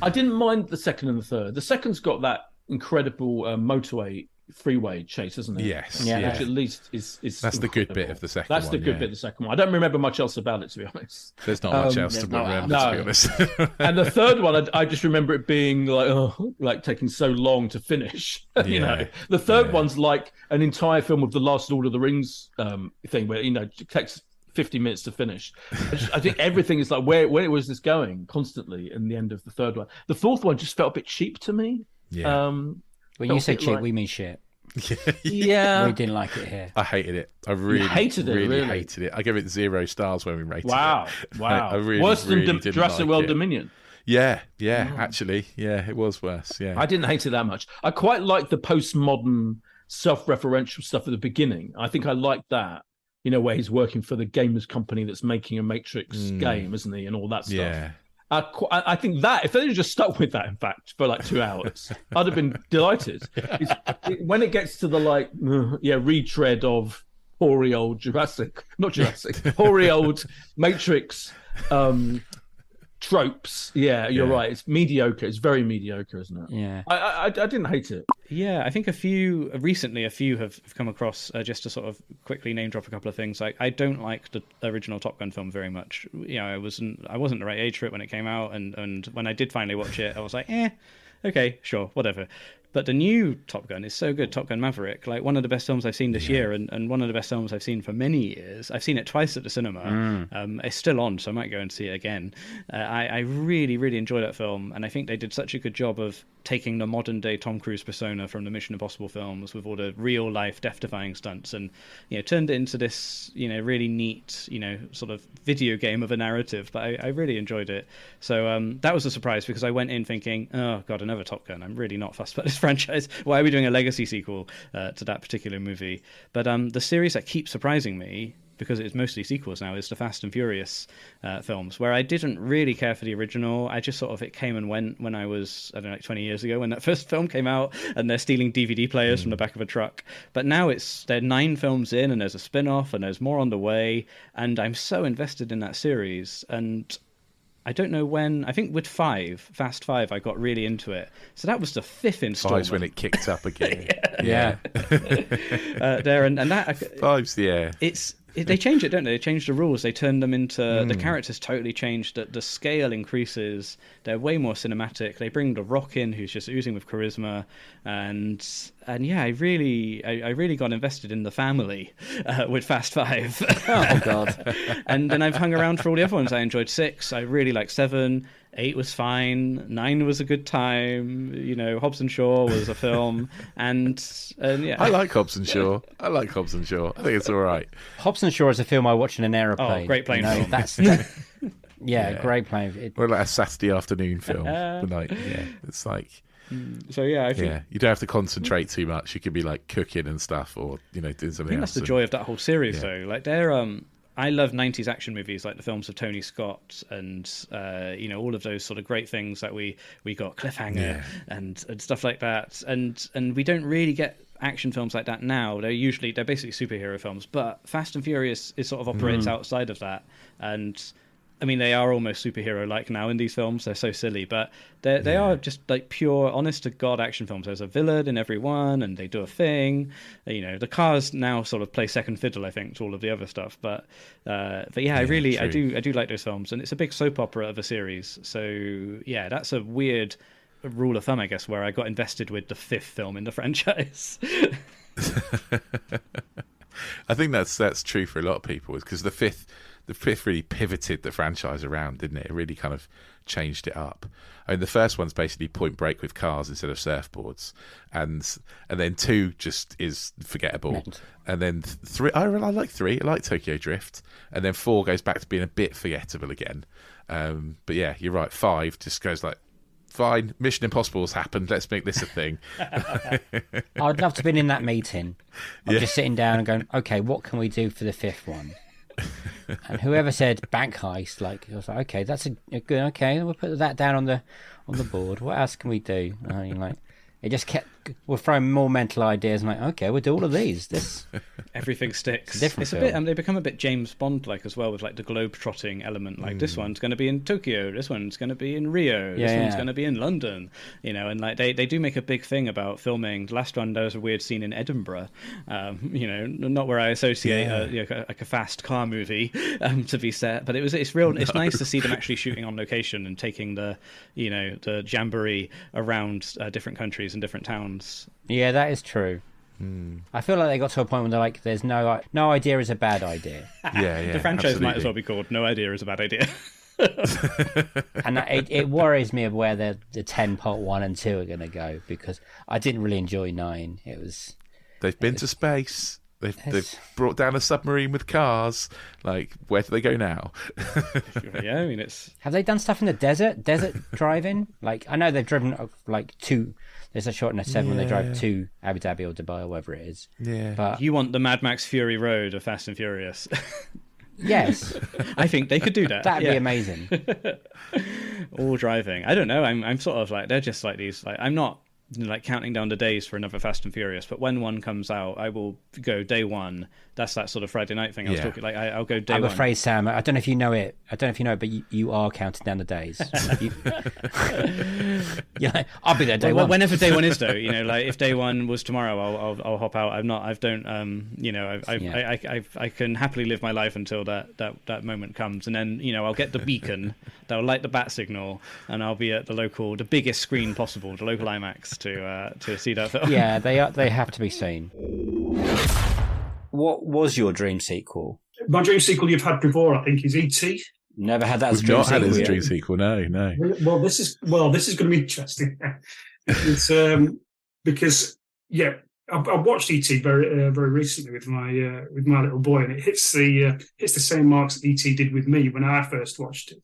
I didn't mind the 2nd and the 3rd. The 2nd's got that incredible motorway freeway chase, isn't it? Yes. Which at least is that's incredible. The good bit of the second one. That's the good bit of the 2nd one. I don't remember much else about it, to be honest. There's not much else to remember, to be honest. And the 3rd one, I just remember it being like taking so long to finish. The 3rd one's like an entire film of the last Lord of the Rings thing, where it takes 50 minutes to finish. I think everything is like, where was this going constantly in the end of the 3rd one. The 4th one just felt a bit cheap to me. When you say cheap, we mean shit. Yeah. We didn't like it here. I hated it. I really hated it. I gave it 0 stars when we rated it. Wow. I really, worse than really Jurassic World Dominion. Yeah, actually. Yeah, it was worse. Yeah. I didn't hate it that much. I quite liked the postmodern self-referential stuff at the beginning. I think I liked that. Where he's working for the gamers company that's making a Matrix game, isn't he? And all that stuff. Yeah. I think that if they had just stuck with that, in fact, for like 2 hours, I'd have been delighted. When it gets to the retread of hoary old hoary old Matrix tropes. Yeah, you're right. It's mediocre. It's very mediocre, isn't it? Yeah. I didn't hate it. Yeah, I think a few have come across, just to sort of quickly name drop a couple of things. Like, I don't like the original Top Gun film very much. I wasn't the right age for it when it came out, and when I did finally watch it, I was like, okay, sure, whatever. But the new Top Gun is so good, Top Gun Maverick, like one of the best films I've seen this year, and one of the best films I've seen for many years. I've seen it twice at the cinema. It's still on, so I might go and see it again. I really, really enjoy that film, and I think they did such a good job of taking the modern day Tom Cruise persona from the Mission Impossible films with all the real life death-defying stunts, and turned it into this really neat sort of video game of a narrative. But I really enjoyed it. So that was a surprise, because I went in thinking, oh god, another Top Gun. I'm really not fussed about this franchise. Why are we doing a legacy sequel to that particular movie? But the series that keeps surprising me, because it's mostly sequels now, is the Fast and Furious films, where I didn't really care for the original. I just sort of, it came and went when I was, 20 years ago when that first film came out, and they're stealing DVD players from the back of a truck. But now they're 9 films in, and there's a spin-off, and there's more on the way, and I'm so invested in that series. And I don't know when. I think with Fast 5, I got really into it. So that was the 5th installment. 5's when it kicked up again. Yeah. There and that 5's, yeah. It's They change it, don't they? They change the rules. They turn them into the characters totally changed. The scale increases. They're way more cinematic. They bring The Rock in, who's just oozing with charisma, and yeah, I really got invested in the family with Fast Five. Oh God! And then I've hung around for all the other ones. I enjoyed 6. I really liked 7. 8 was fine. 9 was a good time. You know, Hobbs and Shaw was a film, and yeah. I like Hobbs and Shaw. I think it's all right. Hobbs and Shaw is a film I watch in an aeroplane. Oh, great plane film. That's yeah, great plane. Or like a Saturday afternoon film. Like, yeah, it's like. So yeah, I think you don't have to concentrate too much. You could be like cooking and stuff, or doing something else. I think that's the joy of that whole series, though. Like I love 90s action movies, like the films of Tony Scott and all of those sort of great things that we got, Cliffhanger and stuff like that. And we don't really get action films like that now. They're basically superhero films, but Fast and Furious sort of operates outside of that. And I mean, they are almost superhero-like now in these films. They're so silly, but they are just like pure, honest-to-God action films. There's a villain in every one, and they do a thing. You know, the cars now sort of play second fiddle, I think, to all of the other stuff. But yeah, I do like those films, and it's a big soap opera of a series. So yeah, that's a weird rule of thumb, I guess, where I got invested with the 5th film in the franchise. I think that's true for a lot of people, because the fifth really pivoted the franchise around, didn't it? It really kind of changed it up. I mean, the first one's basically Point Break with cars instead of surfboards, and then 2 just is forgettable, and then 3. I like 3. I like Tokyo Drift, and then 4 goes back to being a bit forgettable again. But yeah, you're right. 5 just goes like, fine, Mission Impossible has happened, let's make this a thing. I'd love to have been in that meeting. I'm just sitting down and going, okay, what can we do for the 5th one? And whoever said bank heist, like, I was like, okay, that's a good. Okay, we'll put that down on the board. What else can we do? I mean, like, it just kept. We're throwing more mental ideas. I'm like, okay, we'll do all of these. This everything sticks. It's a bit. They become a bit James Bond like as well, with like the globe trotting element. Like this one's going to be in Tokyo. This one's going to be in Rio. This one's going to be in London. You know, and like they do make a big thing about filming. The last one, there was a weird scene in Edinburgh. You know, not where I associate like a fast car movie to be set, but it's real. It's nice to see them actually shooting on location and taking the jamboree around different countries and different towns. Yeah, that is true. I feel like they got to a point where they're like, "There's no idea is a bad idea." Yeah. The franchise absolutely. might as well be called "No Idea is a Bad Idea." And it worries me of where the 10 part 1 and 2 are going to go, because I didn't really enjoy 9. They've been to space. They've brought down a submarine with cars. Like, where do they go now? Yeah, I mean, it's. Have they done stuff in the desert? Desert driving? Like, I know they've driven like 2. There's a shot in a 7 when they drive to Abu Dhabi or Dubai or wherever it is. Yeah. But you want the Mad Max Fury Road of Fast and Furious? Yes. I think they could do that. That'd be amazing. All driving. I don't know. I'm sort of like, they're just like these. Like, I'm not like counting down the days for another Fast and Furious, but when one comes out, I will go day one. That's that sort of Friday night thing I was talking. Like, I'll go day one. I'm afraid, Sam. I don't know if you know it. But you are counting down the days. Yeah, I'll be there day one. Whenever day one is, though. You know, like if day one was tomorrow, I'll hop out. I can happily live my life until that moment comes, and then I'll get the beacon that will light the bat signal, and I'll be at the biggest screen possible, the local IMAX to see that film. Yeah, they have to be seen. What was your dream sequel? My dream sequel you've had before, I think, is E.T. Never had that as a dream sequel. Not had as a dream sequel, no. Well, this is going to be interesting. It's because I watched E.T. very very recently with my little boy, and it hits the same marks that E.T. did with me when I first watched it.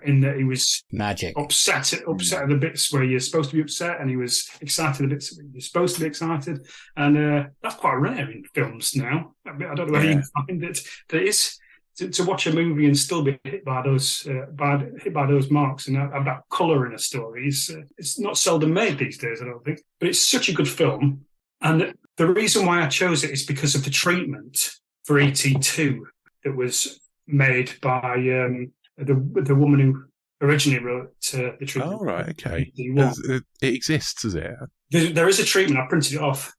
In that he was magic, upset at the bits where you're supposed to be upset, and he was excited at the bits where you're supposed to be excited, and that's quite rare in films now. I don't know whether you find it. That is to watch a movie and still be hit by those marks and have that colour in a story. It's not seldom made these days, I don't think. But it's such a good film, and the reason why I chose it is because of the treatment for E.T. 2 that was made by. The woman who originally wrote the treatment. Oh, right, okay. It exists, is it? There is a treatment. I printed it off.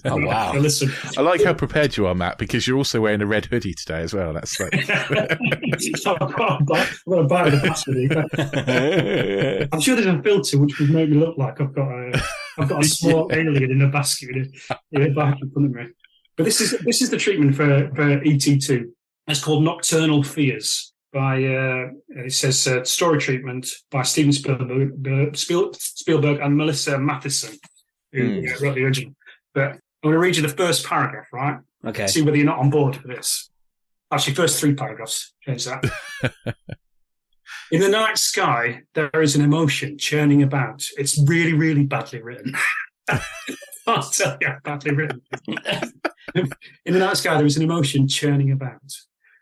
Oh, wow. So listen. I like how prepared you are, Matt, because you're also wearing a red hoodie today as well. That's like... I've got a bite of the basket. I'm sure there's a filter which would make me look like I've got a small alien in a basket in a bag in front of me. But this is the treatment for ET2. It's called Nocturnal Fears. By it says story treatment by Steven Spielberg and Melissa Matheson, who wrote the original. But I'm going to read you the first paragraph, right? Okay. See whether you're not on board for this. Actually, first 3 paragraphs. Change that. In the night sky, there is an emotion churning about. It's really, really badly written. I'll tell you how badly written. In the night sky, there is an emotion churning about.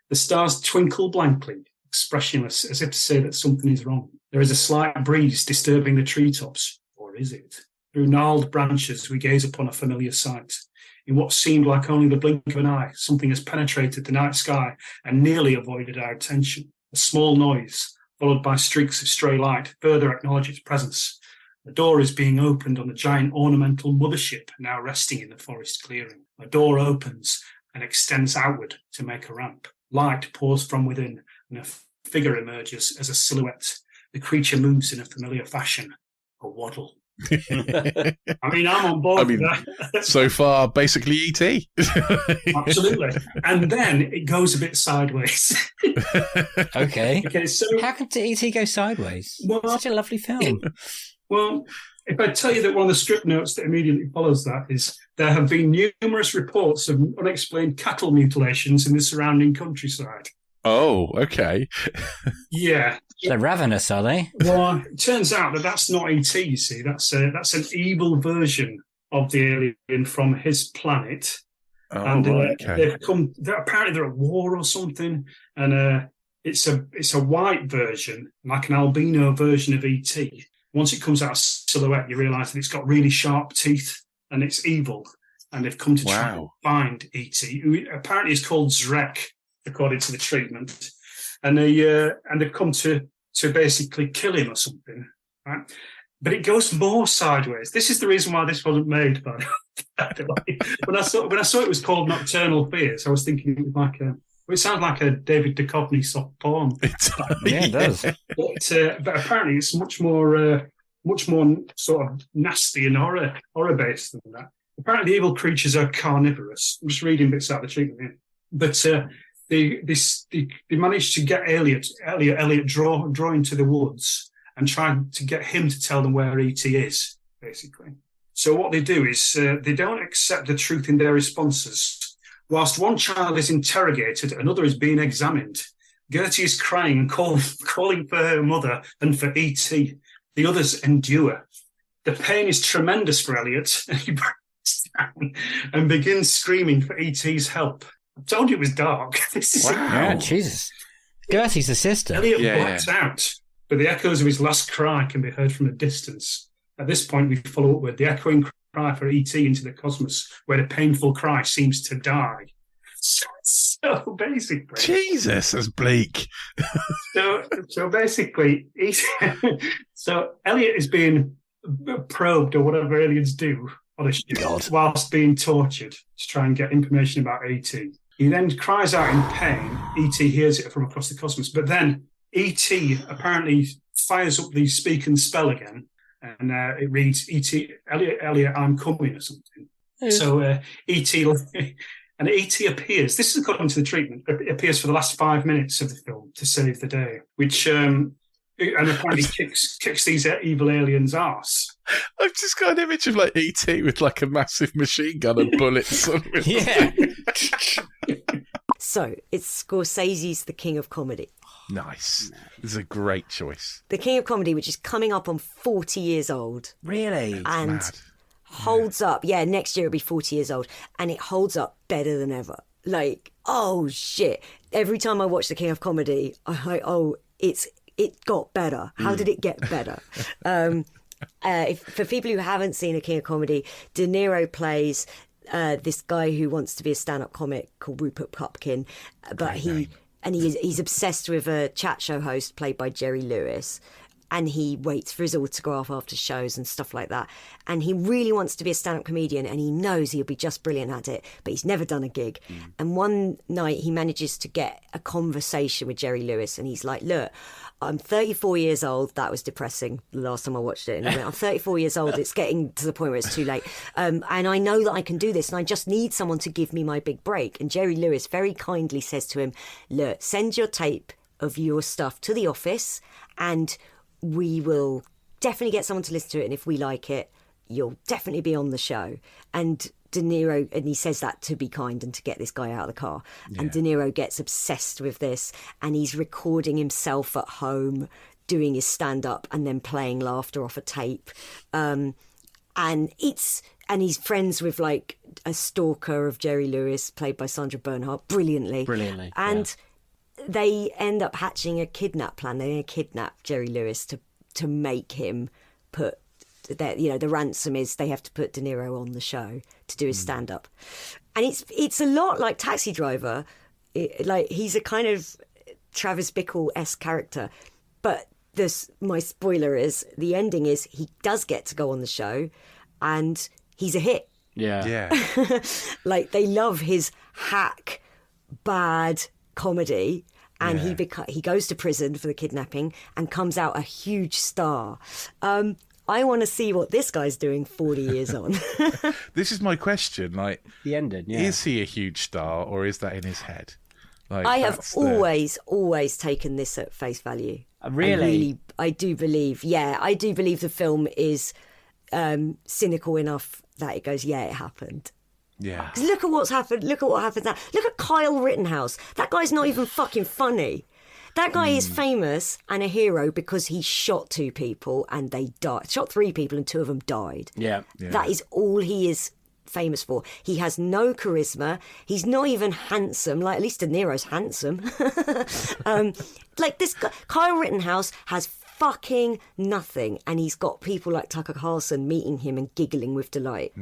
The stars twinkle blankly, expressionless, as if to say that something is wrong. There is a slight breeze disturbing the treetops, or is it? Through gnarled branches, we gaze upon a familiar sight. In what seemed like only the blink of an eye, something has penetrated the night sky and nearly avoided our attention. A small noise, followed by streaks of stray light, further acknowledge its presence. The door is being opened on the giant ornamental mothership now resting in the forest clearing. A door opens and extends outward to make a ramp. Light pours from within, and a figure emerges as a silhouette. The creature moves in a familiar fashion, a waddle. I mean, I'm on board with that. So far, basically E.T. Absolutely. And then it goes a bit sideways. Okay. So how can E.T. go sideways? Well, such a lovely film. Well, if I tell you that one of the strip notes that immediately follows that is there have been numerous reports of unexplained cattle mutilations in the surrounding countryside. Oh, okay. Yeah. They're ravenous, are they? Well, it turns out that that's not E.T., you see. That's an evil version of the alien from his planet. Oh, and okay. Apparently they're at war or something, and it's a white version, like an albino version of E.T. Once it comes out of silhouette, you realise that it's got really sharp teeth and it's evil. And they've come to try and find E.T., who apparently is called Zrek, according to the treatment. And they've come to basically kill him or something. Right? But it goes more sideways. This is the reason why this wasn't made, by the way. When I saw it was called Nocturnal Fears, I was thinking it was like it sounds like a David Duchovny soft porn. Yeah, it does. But apparently it's much more sort of nasty and horror based than that. Apparently the evil creatures are carnivorous. I'm just reading bits out of the treatment here. But they managed to get Elliot draw into the woods and try to get him to tell them where E.T. is, basically. So what they do is they don't accept the truth in their responses. Whilst one child is interrogated, another is being examined. Gertie is crying and calling for her mother and for E.T. The others endure. The pain is tremendous for Elliot, and he breaks down and begins screaming for E.T.'s help. I told you it was dark. Wow. Yeah, Jesus. Gertie's the sister. Elliot blacks out, but the echoes of his last cry can be heard from a distance. At this point, we follow up with the echoing cry for E.T. into the cosmos, where the painful cry seems to die. So basically... Jesus, that's bleak. So basically, so Elliot is being probed, or whatever aliens do, on a ship, whilst being tortured to try and get information about E.T. He then cries out in pain. E.T. hears it from across the cosmos, but then E.T. apparently fires up the speak and spell again, and it reads, E.T. Elliot, I'm coming, or something. So E.T. and E.T. appears, this is according to the treatment, appears for the last 5 minutes of the film to save the day, which and apparently kicks these evil aliens' arse. I've just got an image of like E.T. with like a massive machine gun and bullets. Yeah. So it's Scorsese's The King of Comedy. Nice. This is a great choice. The King of Comedy, which is coming up on 40 years old. Really? And holds up. Yeah, next year it'll be 40 years old. And it holds up better than ever. Like, oh, shit. Every time I watch The King of Comedy, I'm like, oh, it got better. How did it get better? For people who haven't seen A King of Comedy, De Niro plays this guy who wants to be a stand-up comic called Rupert Pupkin, but he's obsessed with a chat show host played by Jerry Lewis, and he waits for his autograph after shows and stuff like that. And he really wants to be a stand-up comedian, and he knows he'll be just brilliant at it, but he's never done a gig. And one night he manages to get a conversation with Jerry Lewis, and he's like, look, I'm 34 years old. That was depressing the last time I watched it. And I went, I'm 34 years old. It's getting to the point where it's too late. And I know that I can do this, and I just need someone to give me my big break. And Jerry Lewis very kindly says to him, look, send your tape of your stuff to the office, and we will definitely get someone to listen to it. And if we like it, you'll definitely be on the show. And De Niro, and he says that to be kind and to get this guy out of the car. Yeah. And De Niro gets obsessed with this, and he's recording himself at home doing his stand-up and then playing laughter off a tape. And he's friends with like a stalker of Jerry Lewis, played by Sandra Bernhard, brilliantly. And they end up hatching a kidnap plan. They kidnap Jerry Lewis to make him put the ransom is they have to put De Niro on the show to do his stand-up. And it's a lot like Taxi Driver. Like, he's a kind of Travis Bickle-esque character. But my spoiler is, the ending is he does get to go on the show, and he's a hit. Yeah. Like, they love his hack, bad comedy, and he goes to prison for the kidnapping and comes out a huge star. I want to see what this guy's doing 40 years on. This is my question. Like, the ending, is he a huge star, or is that in his head? Like, I have always taken this at face value. Really? I do believe the film is cynical enough that it goes, it happened. Yeah. 'Cause look at what's happened. Look at what happens now. Look at Kyle Rittenhouse. That guy's not even fucking funny. That guy is famous and a hero because he shot 2 people and they died. Shot 3 people and 2 of them died. Yeah. That is all he is famous for. He has no charisma. He's not even handsome. Like, at least De Niro's handsome. Like, this guy, Kyle Rittenhouse has fucking nothing, and he's got people like Tucker Carlson meeting him and giggling with delight.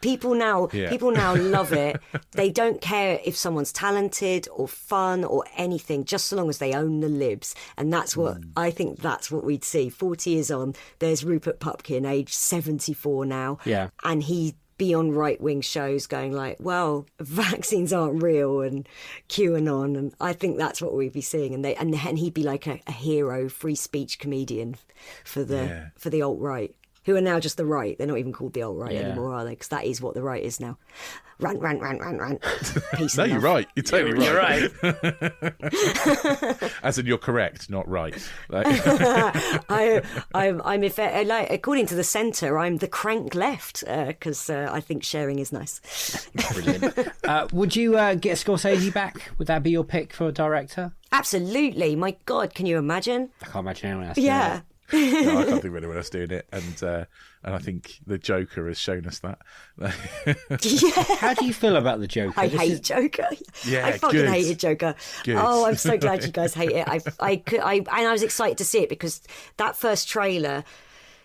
People now love it. They don't care if someone's talented or fun or anything, just so long as they own the libs. And that's what I think that's what we'd see. 40 years on, there's Rupert Pupkin, age 74 now. Yeah. And he'd be on right-wing shows going like, well, vaccines aren't real and QAnon. And I think that's what we'd be seeing. And he'd be like a hero, free speech comedian for the alt-right. Who are now just the right. They're not even called the alt-right anymore, are they? Because that is what the right is now. Rant. Peace. No, you're right. You're totally right. You're right. As in, you're correct, not right. Like... I'm according to the centre, I'm the crank left, because I think sharing is nice. Brilliant. Would you get Scorsese back? Would that be your pick for a director? Absolutely. My God, can you imagine? I can't imagine anyone else. Yeah. No, I can't think of anyone else doing it, and I think the Joker has shown us that. How do you feel about the Joker? I hate Joker. Yeah, I fucking hated Joker. Good. Oh, I'm so glad you guys hate it. And I was excited to see it because that first trailer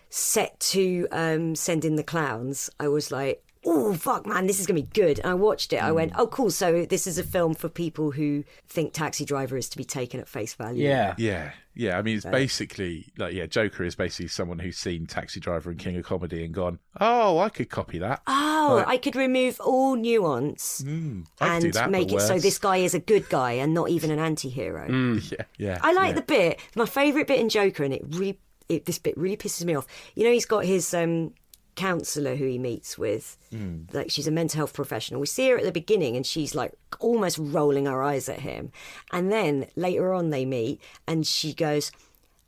set to Send in the Clowns, I was like, oh, fuck, man, this is going to be good. And I watched it. I went, oh, cool. So this is a film for people who think Taxi Driver is to be taken at face value. Yeah. I mean, it's basically like, Joker is basically someone who's seen Taxi Driver and King of Comedy and gone, oh, I could copy that. Oh, I could remove all nuance I could do that, make it so this guy is a good guy and not even an anti-hero. Yeah. I like the bit. My favourite bit in Joker, and this bit really pisses me off. You know, he's got his counsellor who he meets with, like, she's a mental health professional. We see her at the beginning and she's like almost rolling her eyes at him, and then later on they meet and she goes,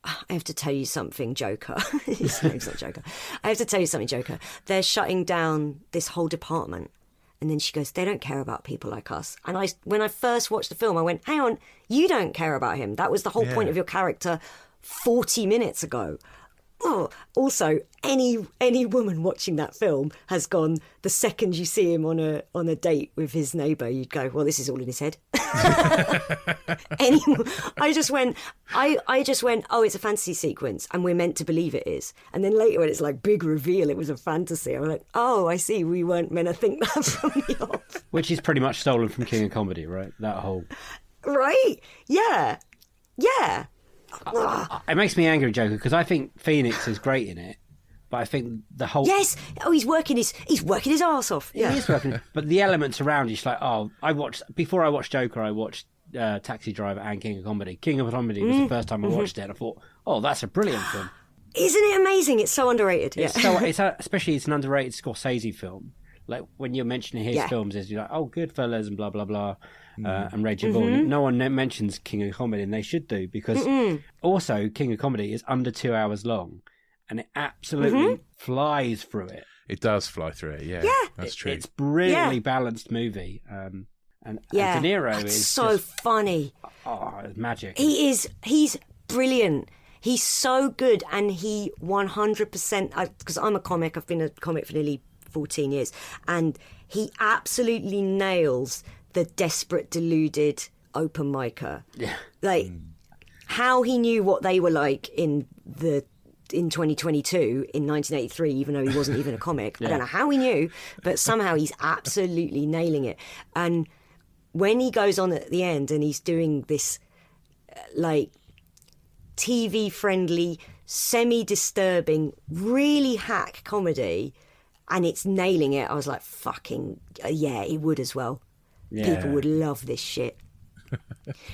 I have to tell you something, Joker. His name's not Joker. I have to tell you something, Joker. They're shutting down this whole department. And then she goes, they don't care about people like us. And when I first watched the film, I went, hang on, you don't care about him. That was the whole point of your character 40 minutes ago. Oh, also, any woman watching that film has gone, the second you see him on a date with his neighbour, you'd go, well, this is all in his head. I just went, oh, it's a fantasy sequence and we're meant to believe it is. And then later when it's like big reveal, it was a fantasy. I'm like, oh, I see, we weren't meant to think that from the off. Which is pretty much stolen from King of Comedy, right? That whole... Right? Yeah. It makes me angry, Joker, because I think Phoenix is great in it, but I think the whole he's working his arse off. He is working, but the elements around it's like before I watched Joker, I watched Taxi Driver and King of Comedy. King of Comedy was the first time I watched it, and I thought, that's a brilliant film. Isn't it amazing? It's so underrated. Especially it's an underrated Scorsese film. Like when you're mentioning his films, you're like, Goodfellas and blah blah blah, and Raging Bull. No one mentions King of Comedy, and they should do, because also King of Comedy is under 2 hours long, and it absolutely flies through it. It does fly through it. Yeah, that's true. It's brilliantly balanced movie. And De Niro is so funny. It's magic. He's brilliant. He's so good, and he 100%. Because I'm a comic. I've been a comic for nearly 14 years, and he absolutely nails the desperate, deluded open micer. Yeah, how he knew what they were like in 2022 in 1983, even though he wasn't even a comic. I don't know how he knew, but somehow he's absolutely nailing it. And when he goes on at the end and he's doing this TV-friendly, semi-disturbing, really hack comedy, and it's nailing it, I was like, fucking, he would as well. Yeah. People would love this shit.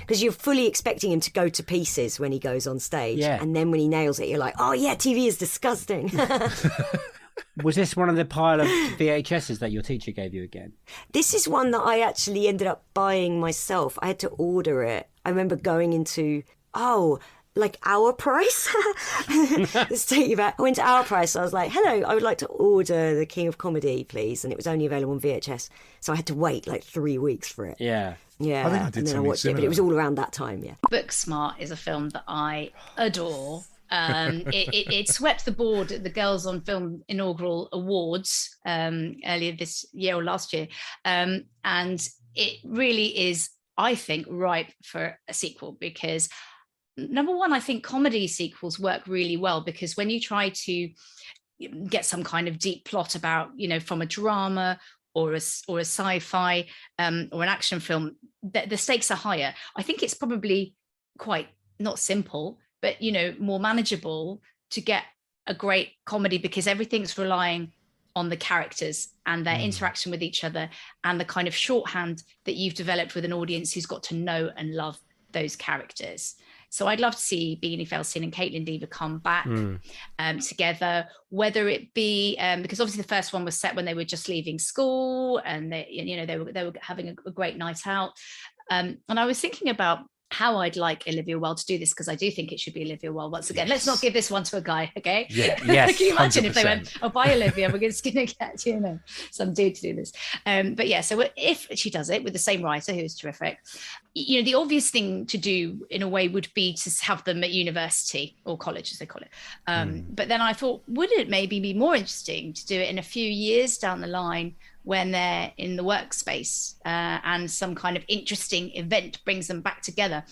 Because you're fully expecting him to go to pieces when he goes on stage. Yeah. And then when he nails it, you're like, TV is disgusting. Was this one of the pile of VHSs that your teacher gave you again? This is one that I actually ended up buying myself. I had to order it. I remember going into, Our Price? Let's take you back. I went to Our Price. I was like, hello, I would like to order The King of Comedy, please. And it was only available on VHS. So I had to wait 3 weeks for it. Yeah. Yeah. I think I did, and then I watched it, but it was all around that time, yeah. Booksmart is a film that I adore. It swept the board at the Girls on Film inaugural awards earlier this year or last year. And it really is, I think, ripe for a sequel, because number one, I think comedy sequels work really well, because when you try to get some kind of deep plot about, from a drama or a sci-fi or an action film, the stakes are higher. I think it's probably quite not simple, but more manageable to get a great comedy, because everything's relying on the characters and their interaction with each other, and the kind of shorthand that you've developed with an audience who's got to know and love those characters. So I'd love to see Beanie Feldstein and Caitlin Dever come back together, whether it be because obviously the first one was set when they were just leaving school, and they were having a great night out. And I was thinking about how I'd like Olivia Wilde to do this, because I do think it should be Olivia Wilde once again. Let's not give this one to a guy, okay? Yeah, yes. Can you imagine 100%. If they went, bye Olivia, we're just going to get some dude to do this. But yeah, so if she does it with the same writer, who is terrific, the obvious thing to do in a way would be to have them at university or college, as they call it. But then I thought, would it maybe be more interesting to do it in a few years down the line, when they're in the workspace and some kind of interesting event brings them back together,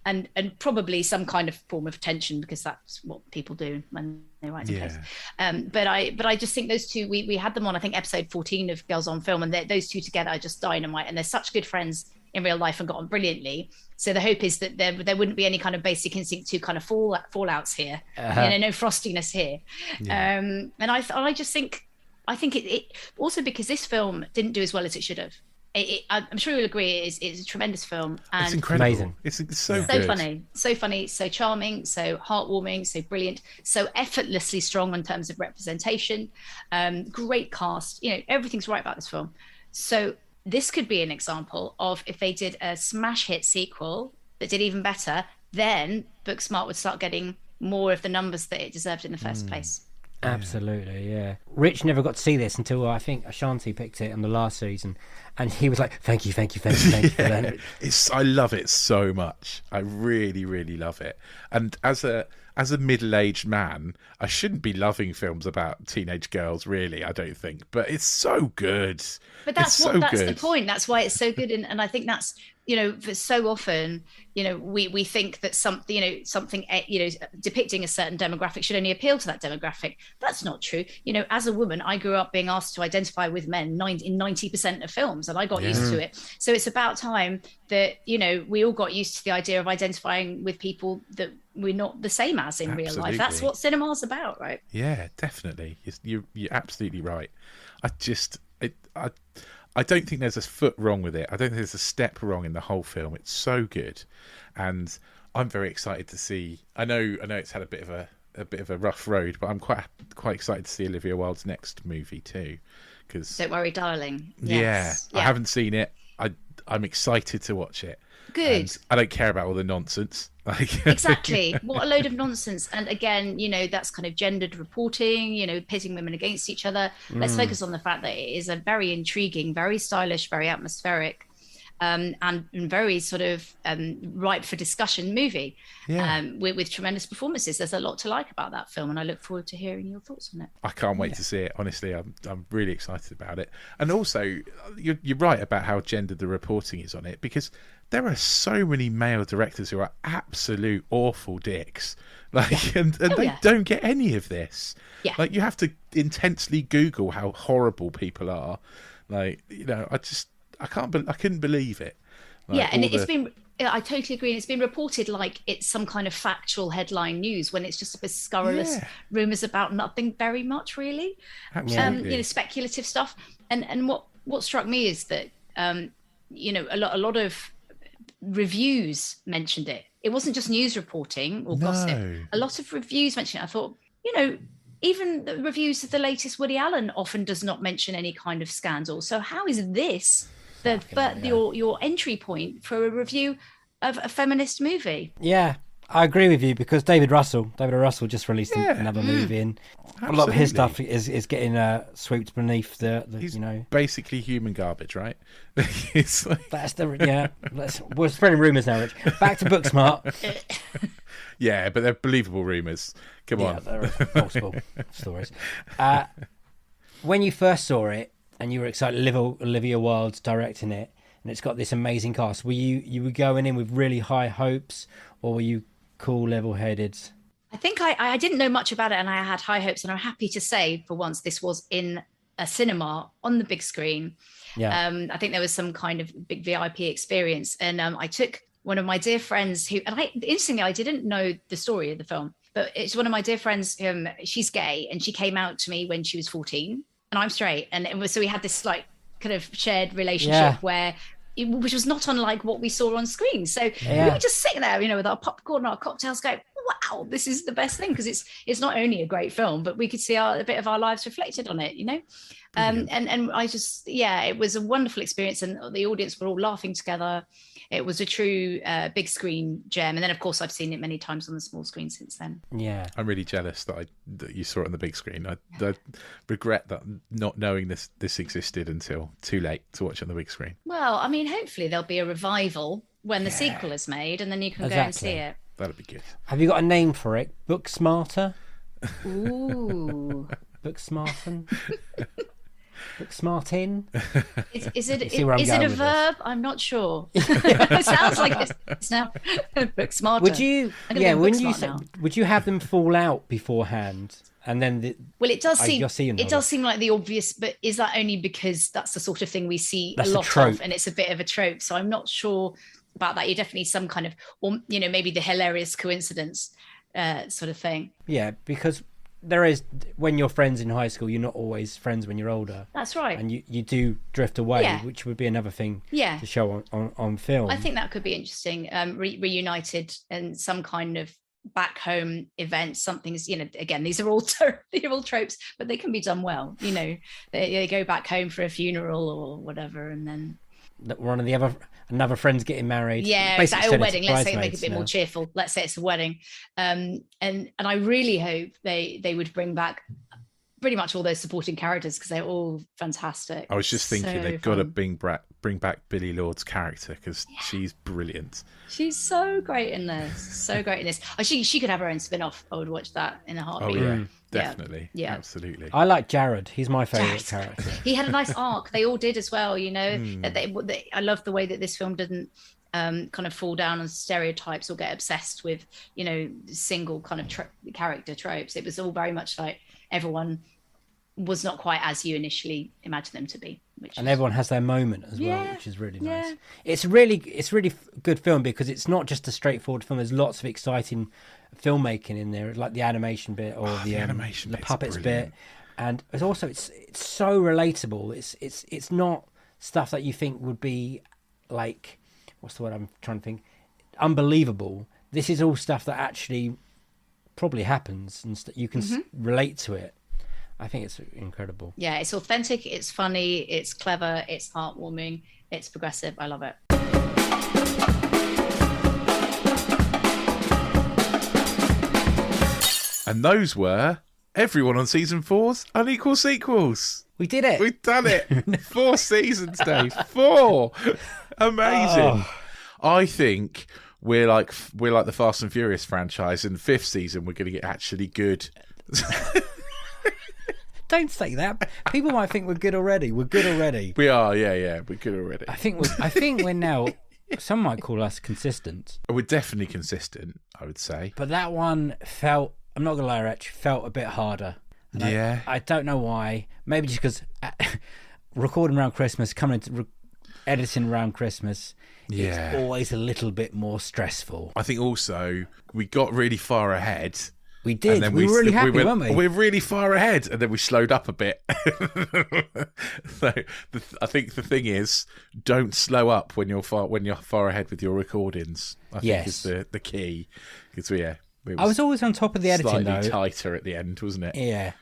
and probably some kind of form of tension, because that's what people do when they write in plays. But I just think those two, we had them on, I think, episode 14 of Girls on Film, and those two together are just dynamite, and they're such good friends in real life and got on brilliantly. So the hope is that there wouldn't be any kind of Basic Instinct 2 kind of fallouts here, no frostiness here. And I just think, it also, because this film didn't do as well as it should have. I'm sure you'll agree it's a tremendous film. And it's incredible. Amazing. It's so good. funny, so charming, so heartwarming, so brilliant, so effortlessly strong in terms of representation. Great cast. Everything's right about this film. So this could be an example of, if they did a smash hit sequel that did even better, then Booksmart would start getting more of the numbers that it deserved in the first place. Absolutely, yeah. Rich never got to see this until I think Ashanti picked it in the last season, and he was like, "Thank you for that." I love it so much. I really, really love it. And as a middle-aged man, I shouldn't be loving films about teenage girls, really. I don't think, but it's so good. But that's the point. That's why it's so good, and I think that's for so often, we think that something depicting a certain demographic should only appeal to that demographic. That's not true. As a woman, I grew up being asked to identify with men in 90% of films, and I got used to it. So it's about time that we all got used to the idea of identifying with people that we're not the same as in real life. That's what cinema's about, right? Yeah, definitely. You're absolutely right. I don't think there's a foot wrong with it. I don't think there's a step wrong in the whole film. It's so good, and I'm very excited to see. I know it's had a bit of a rough road, but I'm quite excited to see Olivia Wilde's next movie too. Because Don't Worry, Darling. Yes. Yeah, I haven't seen it. I'm excited to watch it. Good. And I don't care about all the nonsense. Exactly. What a load of nonsense. And again, that's kind of gendered reporting, pitting women against each other. Let's focus on the fact that it is a very intriguing, very stylish, very atmospheric, and very sort of ripe for discussion movie. With tremendous performances. There's a lot to like about that film, and I look forward to hearing your thoughts on it. I can't wait to see it. Honestly, I'm really excited about it. And also, you're right about how gendered the reporting is on it, because there are so many male directors who are absolute awful dicks, and they don't get any of this. Yeah. Like, you have to intensely Google how horrible people are. I couldn't believe it. I totally agree. And it's been reported like it's some kind of factual headline news, when it's just a bit scurrilous rumours about nothing very much, really. Absolutely. Speculative stuff. And what struck me is that a lot of reviews mentioned it. It wasn't just news reporting or gossip. A lot of reviews mentioned it. I thought, even the reviews of the latest Woody Allen often does not mention any kind of scandal. So how is this your entry point for a review of a feminist movie? Yeah, I agree with you, because David Russell just released another movie, and a lot of his stuff is getting swooped beneath the He's basically human garbage, right? It's like... That's we're spreading rumours now, Rich. Back to Booksmart. Yeah, but they're believable rumours. Come on. They're multiple stories. When you first saw it, and you were excited, Olivia Wilde's directing it, and it's got this amazing cast. Were you going in with really high hopes, or were you cool, level-headed? I think I didn't know much about it, and I had high hopes, and I'm happy to say, for once, this was in a cinema on the big screen. Yeah. I think there was some kind of big VIP experience, and I took one of my dear friends interestingly, I didn't know the story of the film, but it's one of my dear friends. She's gay, and she came out to me when she was 14. And I'm straight, and so we had this like kind of shared relationship which was not unlike what we saw on screen. So we were just sitting there, with our popcorn and our cocktails, going, "Wow, this is the best thing," because it's not only a great film, but we could see a bit of our lives reflected on it, And I just, it was a wonderful experience, and the audience were all laughing together. It was a true big screen gem. And then, of course, I've seen it many times on the small screen since then. Yeah. I'm really jealous that you saw it on the big screen. I regret that not knowing this existed until too late to watch it on the big screen. Well, I mean, hopefully there'll be a revival when the sequel is made, and then you can go and see it. That'd be good. Have you got a name for it? Booksmarter? Ooh. Booksmarten? Booksmartin? Is it a verb? I'm not sure. It sounds like it's now Booksmarter. Would you have them fall out beforehand? And then it does seem like the obvious, but is that only because that's the sort of thing we see a lot of, and it's a bit of a trope? So I'm not sure about that. You're definitely some kind of, or maybe the hilarious coincidence sort of thing. Yeah, because there is, when you're friends in high school, you're not always friends when you're older. That's right. And you do drift away, which would be another thing to show on film. I think that could be interesting. Reunited in some kind of back home event, something's, again, these are all tropes, but they can be done well. They go back home for a funeral or whatever, and then one of the another friend's getting married. Yeah, exactly. A wedding. Let's say make it a bit more cheerful. Let's say it's a wedding. And I really hope they would bring back pretty much all those supporting characters because they're all fantastic. I was just thinking So they've got to fun. bring back Billy Lord's character because she's brilliant. She's so great in this. So great in this. Oh, she could have her own spin-off. I would watch that in a heartbeat. Oh yeah, definitely. Yeah. Absolutely. I like Jared. He's my favourite character. He had a nice arc. They all did as well. You know, I love the way that this film didn't kind of fall down on stereotypes or get obsessed with, you know, single kind of character tropes. It was all very much like everyone was not quite as you initially imagined them to be. And everyone has their moment as well, which is really nice. It's really good film because it's not just a straightforward film. There's lots of exciting filmmaking in there, like the animation bit or the puppets bit, and it's also it's so relatable. It's not stuff that you think would be like, what's the word I'm trying to think, unbelievable. This is all stuff that actually probably happens and you can relate to it. I think it's incredible. Yeah, it's authentic, it's funny, it's clever, it's heartwarming, it's progressive. I love it. And those were everyone on season 4's Unequal Sequels. We did it. We've done it. 4 seasons, Dave. 4. Amazing. Oh. I think we're like the Fast and Furious franchise. In the 5th season, we're going to get actually good. Don't say that. People might think we're good already. We're good already. We are, yeah. We're good already. I think we're now. Some might call us consistent. We're definitely consistent, I would say. But that one felt. I'm not gonna lie, Rich. Felt a bit harder. And yeah. I don't know why. Maybe just because recording around Christmas, coming into editing around Christmas. Yeah. It's always a little bit more stressful. I think also we got really far ahead. We did. And we were really happy, weren't we? We're really far ahead, and then we slowed up a bit. So I think the thing is, don't slow up when you're far ahead with your recordings. I think is the key. Because I was always on top of the editing, slightly though. Tighter at the end, wasn't it?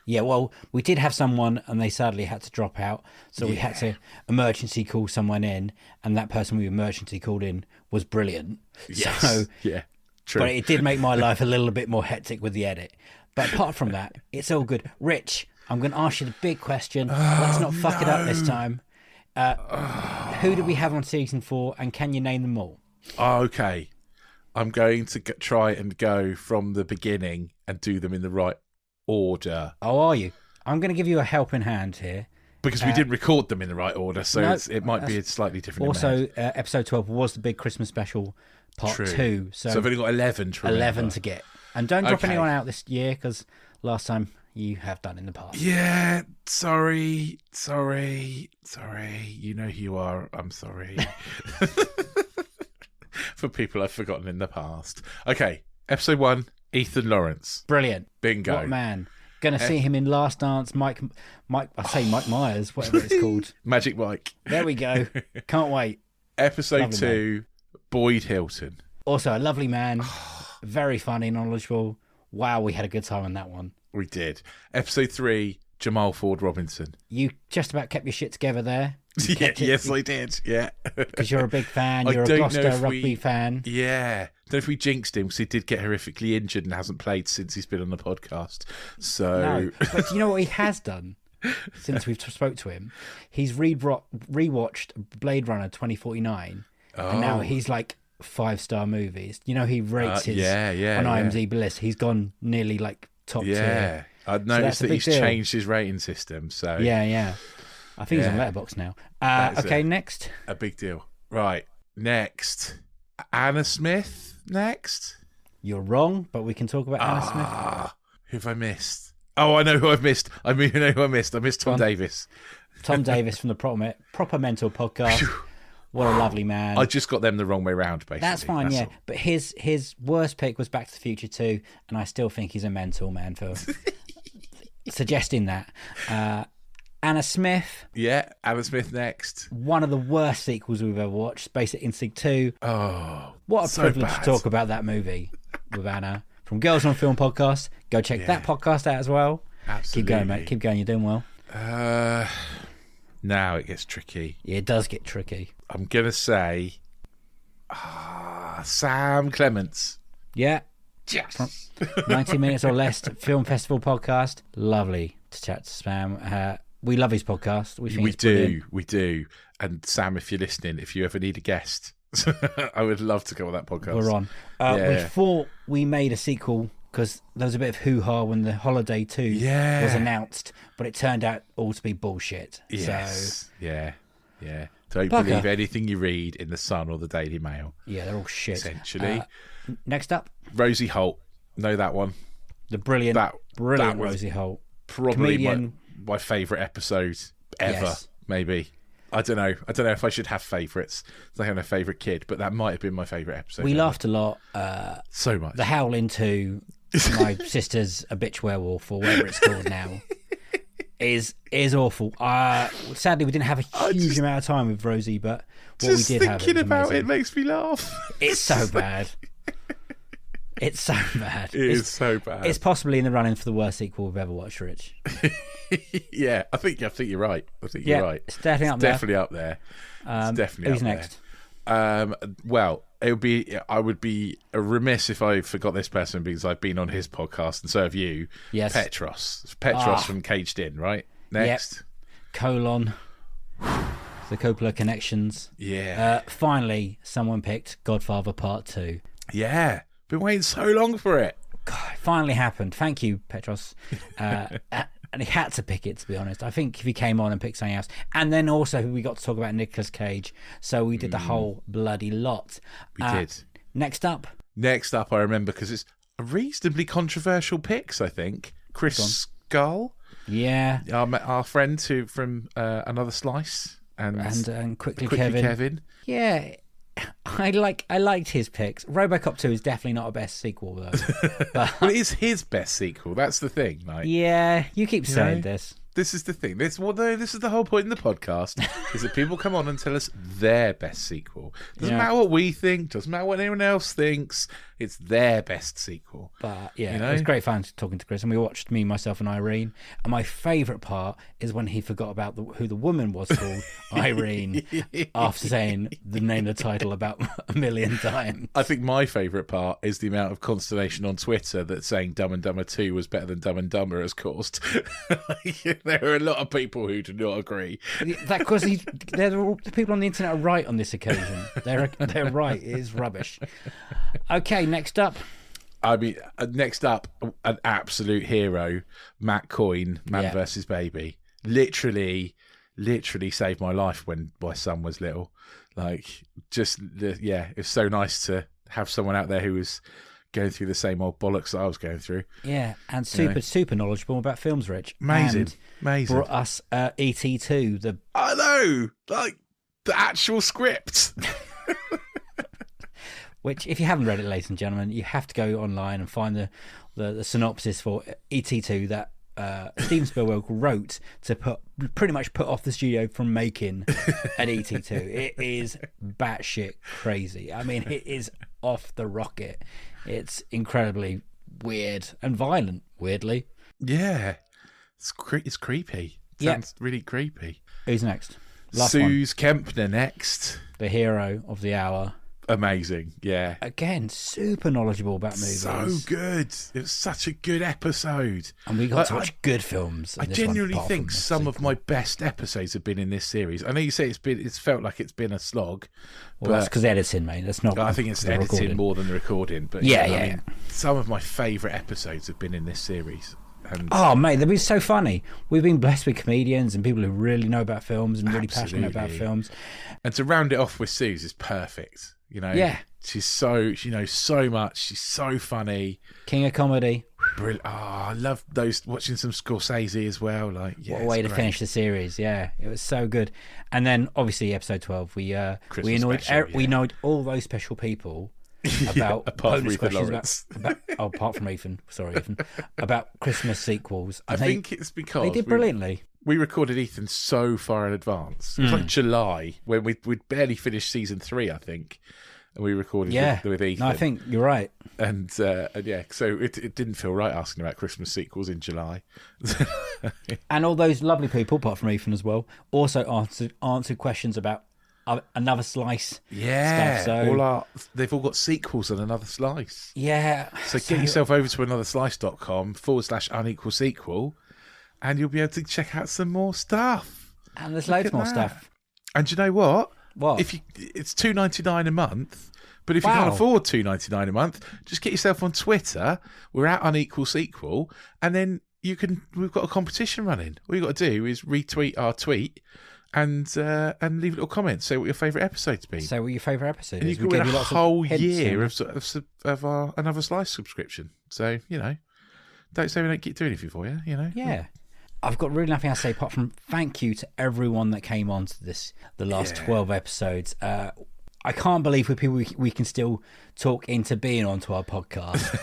Yeah. Well, we did have someone, and they sadly had to drop out, so we had to emergency call someone in, and that person we emergency called in was brilliant. Yes. So, yeah. True. But it did make my life a little bit more hectic with the edit. But apart from that, it's all good. Rich, I'm going to ask you the big question. Let's not fuck it up this time. Who do we have on season 4, and can you name them all? Okay. I'm going to try and go from the beginning and do them in the right order. Oh, are you? I'm going to give you a helping hand here. Because we didn't record them in the right order, so it might be slightly different. Also, episode 12 was the big Christmas special part 2. So I've only got 11 to remember. 11 to get. And don't drop anyone out this year, because last time you have done in the past. Yeah, sorry. You know who you are. I'm sorry. For people I've forgotten in the past. Okay, episode 1, Ethan Lawrence. Brilliant. Bingo. What man. Going to see him in Last Dance, Mike Myers, whatever it's called. Magic Mike. There we go. Can't wait. Episode Lovely 2, man. Boyd Hilton. Also a lovely man, very funny, knowledgeable. Wow, we had a good time on that one. We did. Episode 3, Jamal Ford-Robinson. You just about kept your shit together there. Yes, I did. Yeah. Because you're a big fan. You're a Gloucester rugby fan. Yeah. Don't know if we jinxed him because he did get horrifically injured and hasn't played since he's been on the podcast. So, no, but do you know what he has done since we've spoke to him? He's rewatched Blade Runner 2049, and now he's like 5-star movies. You know, he rates his on IMDb list. He's gone nearly like top tier. I noticed that he's changed his rating system. So yeah. I think he's on Letterboxd now. Okay, next. A big deal. Right, next. Anna Smith, next. You're wrong, but we can talk about Anna Smith. Who have I missed? Oh, I know who I've missed. I missed Tom Davies. Tom Davies from the Proper Mental podcast. What a lovely man. I just got them the wrong way round, basically. That's fine, yeah. All. But his worst pick was Back to the Future 2, and I still think he's a mental man for suggesting that. Anna Smith. Yeah, Anna Smith next. One of the worst sequels we've ever watched, Basic Instinct 2. Oh, what a privilege to talk about that movie with Anna. From Girls on Film podcast. Go check that podcast out as well. Absolutely. Keep going, mate. Keep going. You're doing well. Now it gets tricky. Yeah, it does get tricky. I'm going to say Sam Clements. Yeah. Yes. 90 minutes or less film festival podcast. Lovely. to chat to Sam. We love his podcast. We think we do. And Sam, if you're listening, if you ever need a guest, I would love to go on that podcast. We're on. We thought we made a sequel because there was a bit of hoo-ha when The Holiday 2 was announced, but it turned out all to be bullshit. Yes. So, yeah. Don't believe anything you read in The Sun or the Daily Mail. Yeah, they're all shit. Essentially. Next up. Rosie Holt. Know that one. The brilliant Rosie Holt. Probably comedian. My favourite episode ever, maybe. I don't know if I should have favourites. I have a favourite kid, but that might have been my favourite episode. We laughed a lot. So much. The Howling 2, My Sister's a Bitch Werewolf, or whatever it's called now, is awful. Sadly, we didn't have a huge amount of time with Rosie, but what we did have. Just thinking about it makes me laugh. It's so bad. It's so bad. It is so bad. It's possibly in the running for the worst sequel we've ever watched, Rich. Yeah, I think you're right. You're right. It's definitely up there. Definitely up there. It's definitely who's up next? There. Well, I would be remiss if I forgot this person because I've been on his podcast and so have you. Yes. Petros from Caged In, right? Next. Yep. Colon. The Coppola Connections. Yeah. Finally, someone picked Godfather Part 2. Yeah. Been waiting so long for it. God, it finally happened. Thank you, Petros. And he had to pick it, to be honest. I think if he came on and picked something else. And then also we got to talk about Nicolas Cage. So we did the whole bloody lot. We did. Next up, I remember because it's a reasonably controversial picks, I think. Chris Scull. Yeah. Our friend from Another Slice. And Quickly Kevin. Kevin. Yeah. I liked his picks. RoboCop 2 is definitely not a best sequel though. But, well, it is his best sequel. That's the thing. Like, yeah, you keep saying this. This is the thing. This is the whole point in the podcast is that people come on and tell us their best sequel. Doesn't matter what we think. Doesn't matter what anyone else thinks. It's their best sequel. But yeah, it was great fun talking to Chris, and we watched Me, Myself, and Irene. And my favourite part is when he forgot about who the woman was called, Irene, after saying the name of the title about a million times. I think my favourite part is the amount of consternation on Twitter that saying Dumb and Dumber 2 was better than Dumb and Dumber has caused. There are a lot of people who do not agree. Because the people on the internet are right on this occasion. They're right. It is rubbish. Okay, next up. Next up, an absolute hero, Matt Coyne, Man vs. Baby. Literally saved my life when my son was little. It's so nice to have someone out there who was going through the same old bollocks that I was going through. Yeah, and super knowledgeable about films, Rich. Amazing. Brought us E.T. 2. I know, the actual script. Which, if you haven't read it, ladies and gentlemen, you have to go online and find the synopsis for E.T. 2 that Steven Spielberg wrote to pretty much put off the studio from making an E.T. 2. It is batshit crazy. I mean, it is off the rocket. It's incredibly weird and violent, weirdly. Yeah. It's creepy. Sounds really creepy. Who's next? Last Sooz Kempner next. The hero of the hour. Amazing, yeah. Again, super knowledgeable about movies. So good. It was such a good episode. And we got to watch good films. I genuinely think some of my best episodes have been in this series. I know you say it's felt like it's been a slog. Well, that's because editing, mate. That's not. I think it's editing recording more than the recording. But yeah. Some of my favourite episodes have been in this series. Oh, mate, they've been so funny. We've been blessed with comedians and people who really know about films and really passionate about films. And to round it off with Sooz is perfect. You know, she knows so much. She's so funny. King of comedy. Brilliant. Oh, I love watching some Scorsese as well. What a way to finish the series. Yeah, it was so good. And then obviously episode 12, we annoyed all those special people about apart from Ethan Lawrence. Apart from Ethan, sorry, Ethan, about Christmas sequels. I think it's because they did brilliantly. We recorded Ethan so far in advance. It was like July when we'd barely finished season 3, I think, and we recorded with Ethan. No, I think you're right. And so it didn't feel right asking about Christmas sequels in July. And all those lovely people, apart from Ethan as well, also answered questions about Another Slice stuff. So they've all got sequels on Another Slice. Yeah. So get yourself over to anotherslice.com/unequal sequel and you'll be able to check out some more stuff. And there's loads more stuff. And do you know what? What? It's $2.99 a month. But if you can't afford $2.99 a month, just get yourself on Twitter. We're at Unequal Sequel, and then we've got a competition running. All you've got to do is retweet our tweet and leave a little comment. Say what your favourite episode's been. Say what your favourite episode and is. you can win a whole year of our Another Slice subscription. So, don't say we don't keep doing anything for you, Yeah. I've got really nothing else to say apart from thank you to everyone that came on to the last 12 episodes. I can't believe with people we can still talk into being onto our podcast.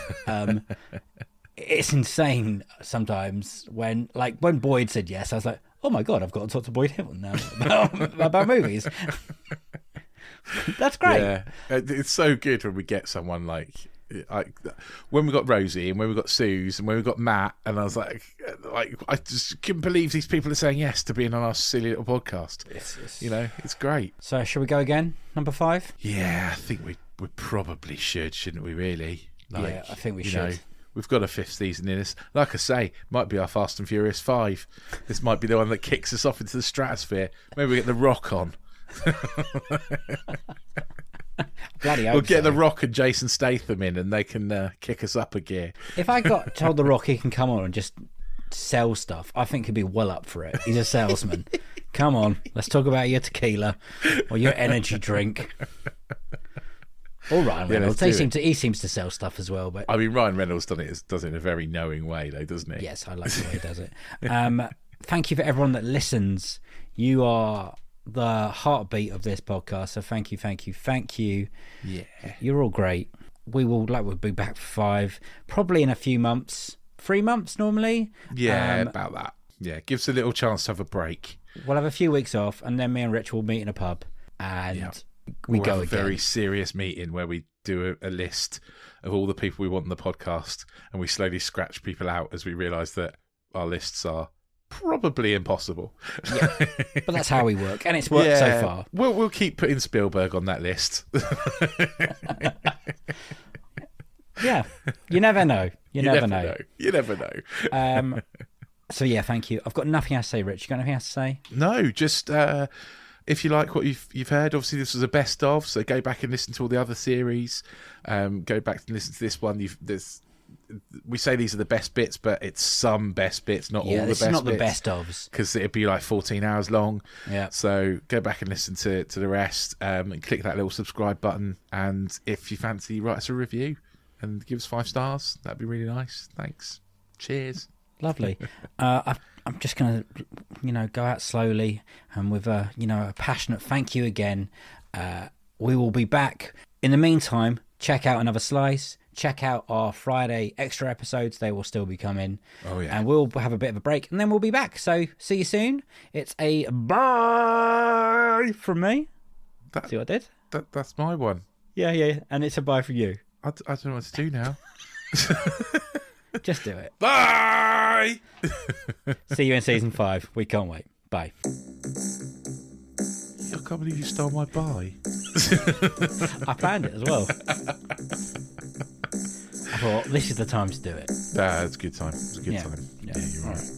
It's insane sometimes when Boyd said yes, I was like, oh my God, I've got to talk to Boyd Hilton now about movies. That's great. Yeah, it's so good when we get someone when we got Rosie and when we got Sooz and when we got Matt, and I was like I just couldn't believe these people are saying yes to being on our silly little podcast. It's great. So shall we go again? Number 5? Yeah, I think we probably should, shouldn't we? Really? Yeah, I think we should. We've got a 5th season in us. Like I say, might be our Fast and Furious 5. This might be the one that kicks us off into the stratosphere. Maybe we get The Rock on. We'll get The Rock and Jason Statham in, and they can kick us up a gear. If I told The Rock he can come on and just sell stuff, I think he'd be well up for it. He's a salesman. Come on, let's talk about your tequila or your energy drink. Or Ryan Reynolds. He seems to sell stuff as well. But Ryan Reynolds does it in a very knowing way, though, doesn't he? Yes, I like the way he does it. Thank you for everyone that listens. You are the heartbeat of this podcast, so thank you. Yeah, you're all great. We'll be back for 5, probably in a few months. 3 months normally. Yeah, about that. Yeah, gives a little chance to have a break. We'll have a few weeks off, and then me and Rich will meet in a pub, and we'll go have a again. very serious meeting where we do a list of all the people we want on the podcast, and we slowly scratch people out as we realise that our lists are probably impossible. Yeah, but that's how we work, and it's worked so far. We'll keep putting Spielberg on that list. Yeah, you never know. You never know. You never know. So yeah, thank you. I've got nothing else to say, Rich. You got anything else to say? No, just if you like what you've heard, obviously this was a best of, so go back and listen to all the other series. Go back and listen to this one. We say these are the best bits, but it's some best bits, not all the best bits. Yeah, it's not the best ofs. Because it'd be like 14 hours long. Yeah. So go back and listen to the rest, and click that little subscribe button. And if you fancy, write us a review and give us 5 stars. That'd be really nice. Thanks. Cheers. Lovely. I'm just going to, go out slowly and with a passionate thank you again. We will be back. In the meantime, check out Another Slice. Check out our Friday extra episodes. They will still be coming. Oh, yeah. And we'll have a bit of a break and then we'll be back. So see you soon. It's a bye from me. See what I did? That's my one. Yeah. And it's a bye from you. I don't know what to do now. Just do it. Bye! See you in season 5. We can't wait. Bye. I can't believe you stole my bye. I planned it as well. I thought, this is the time to do it. It's a good time. It's a good time. Yeah, you're right.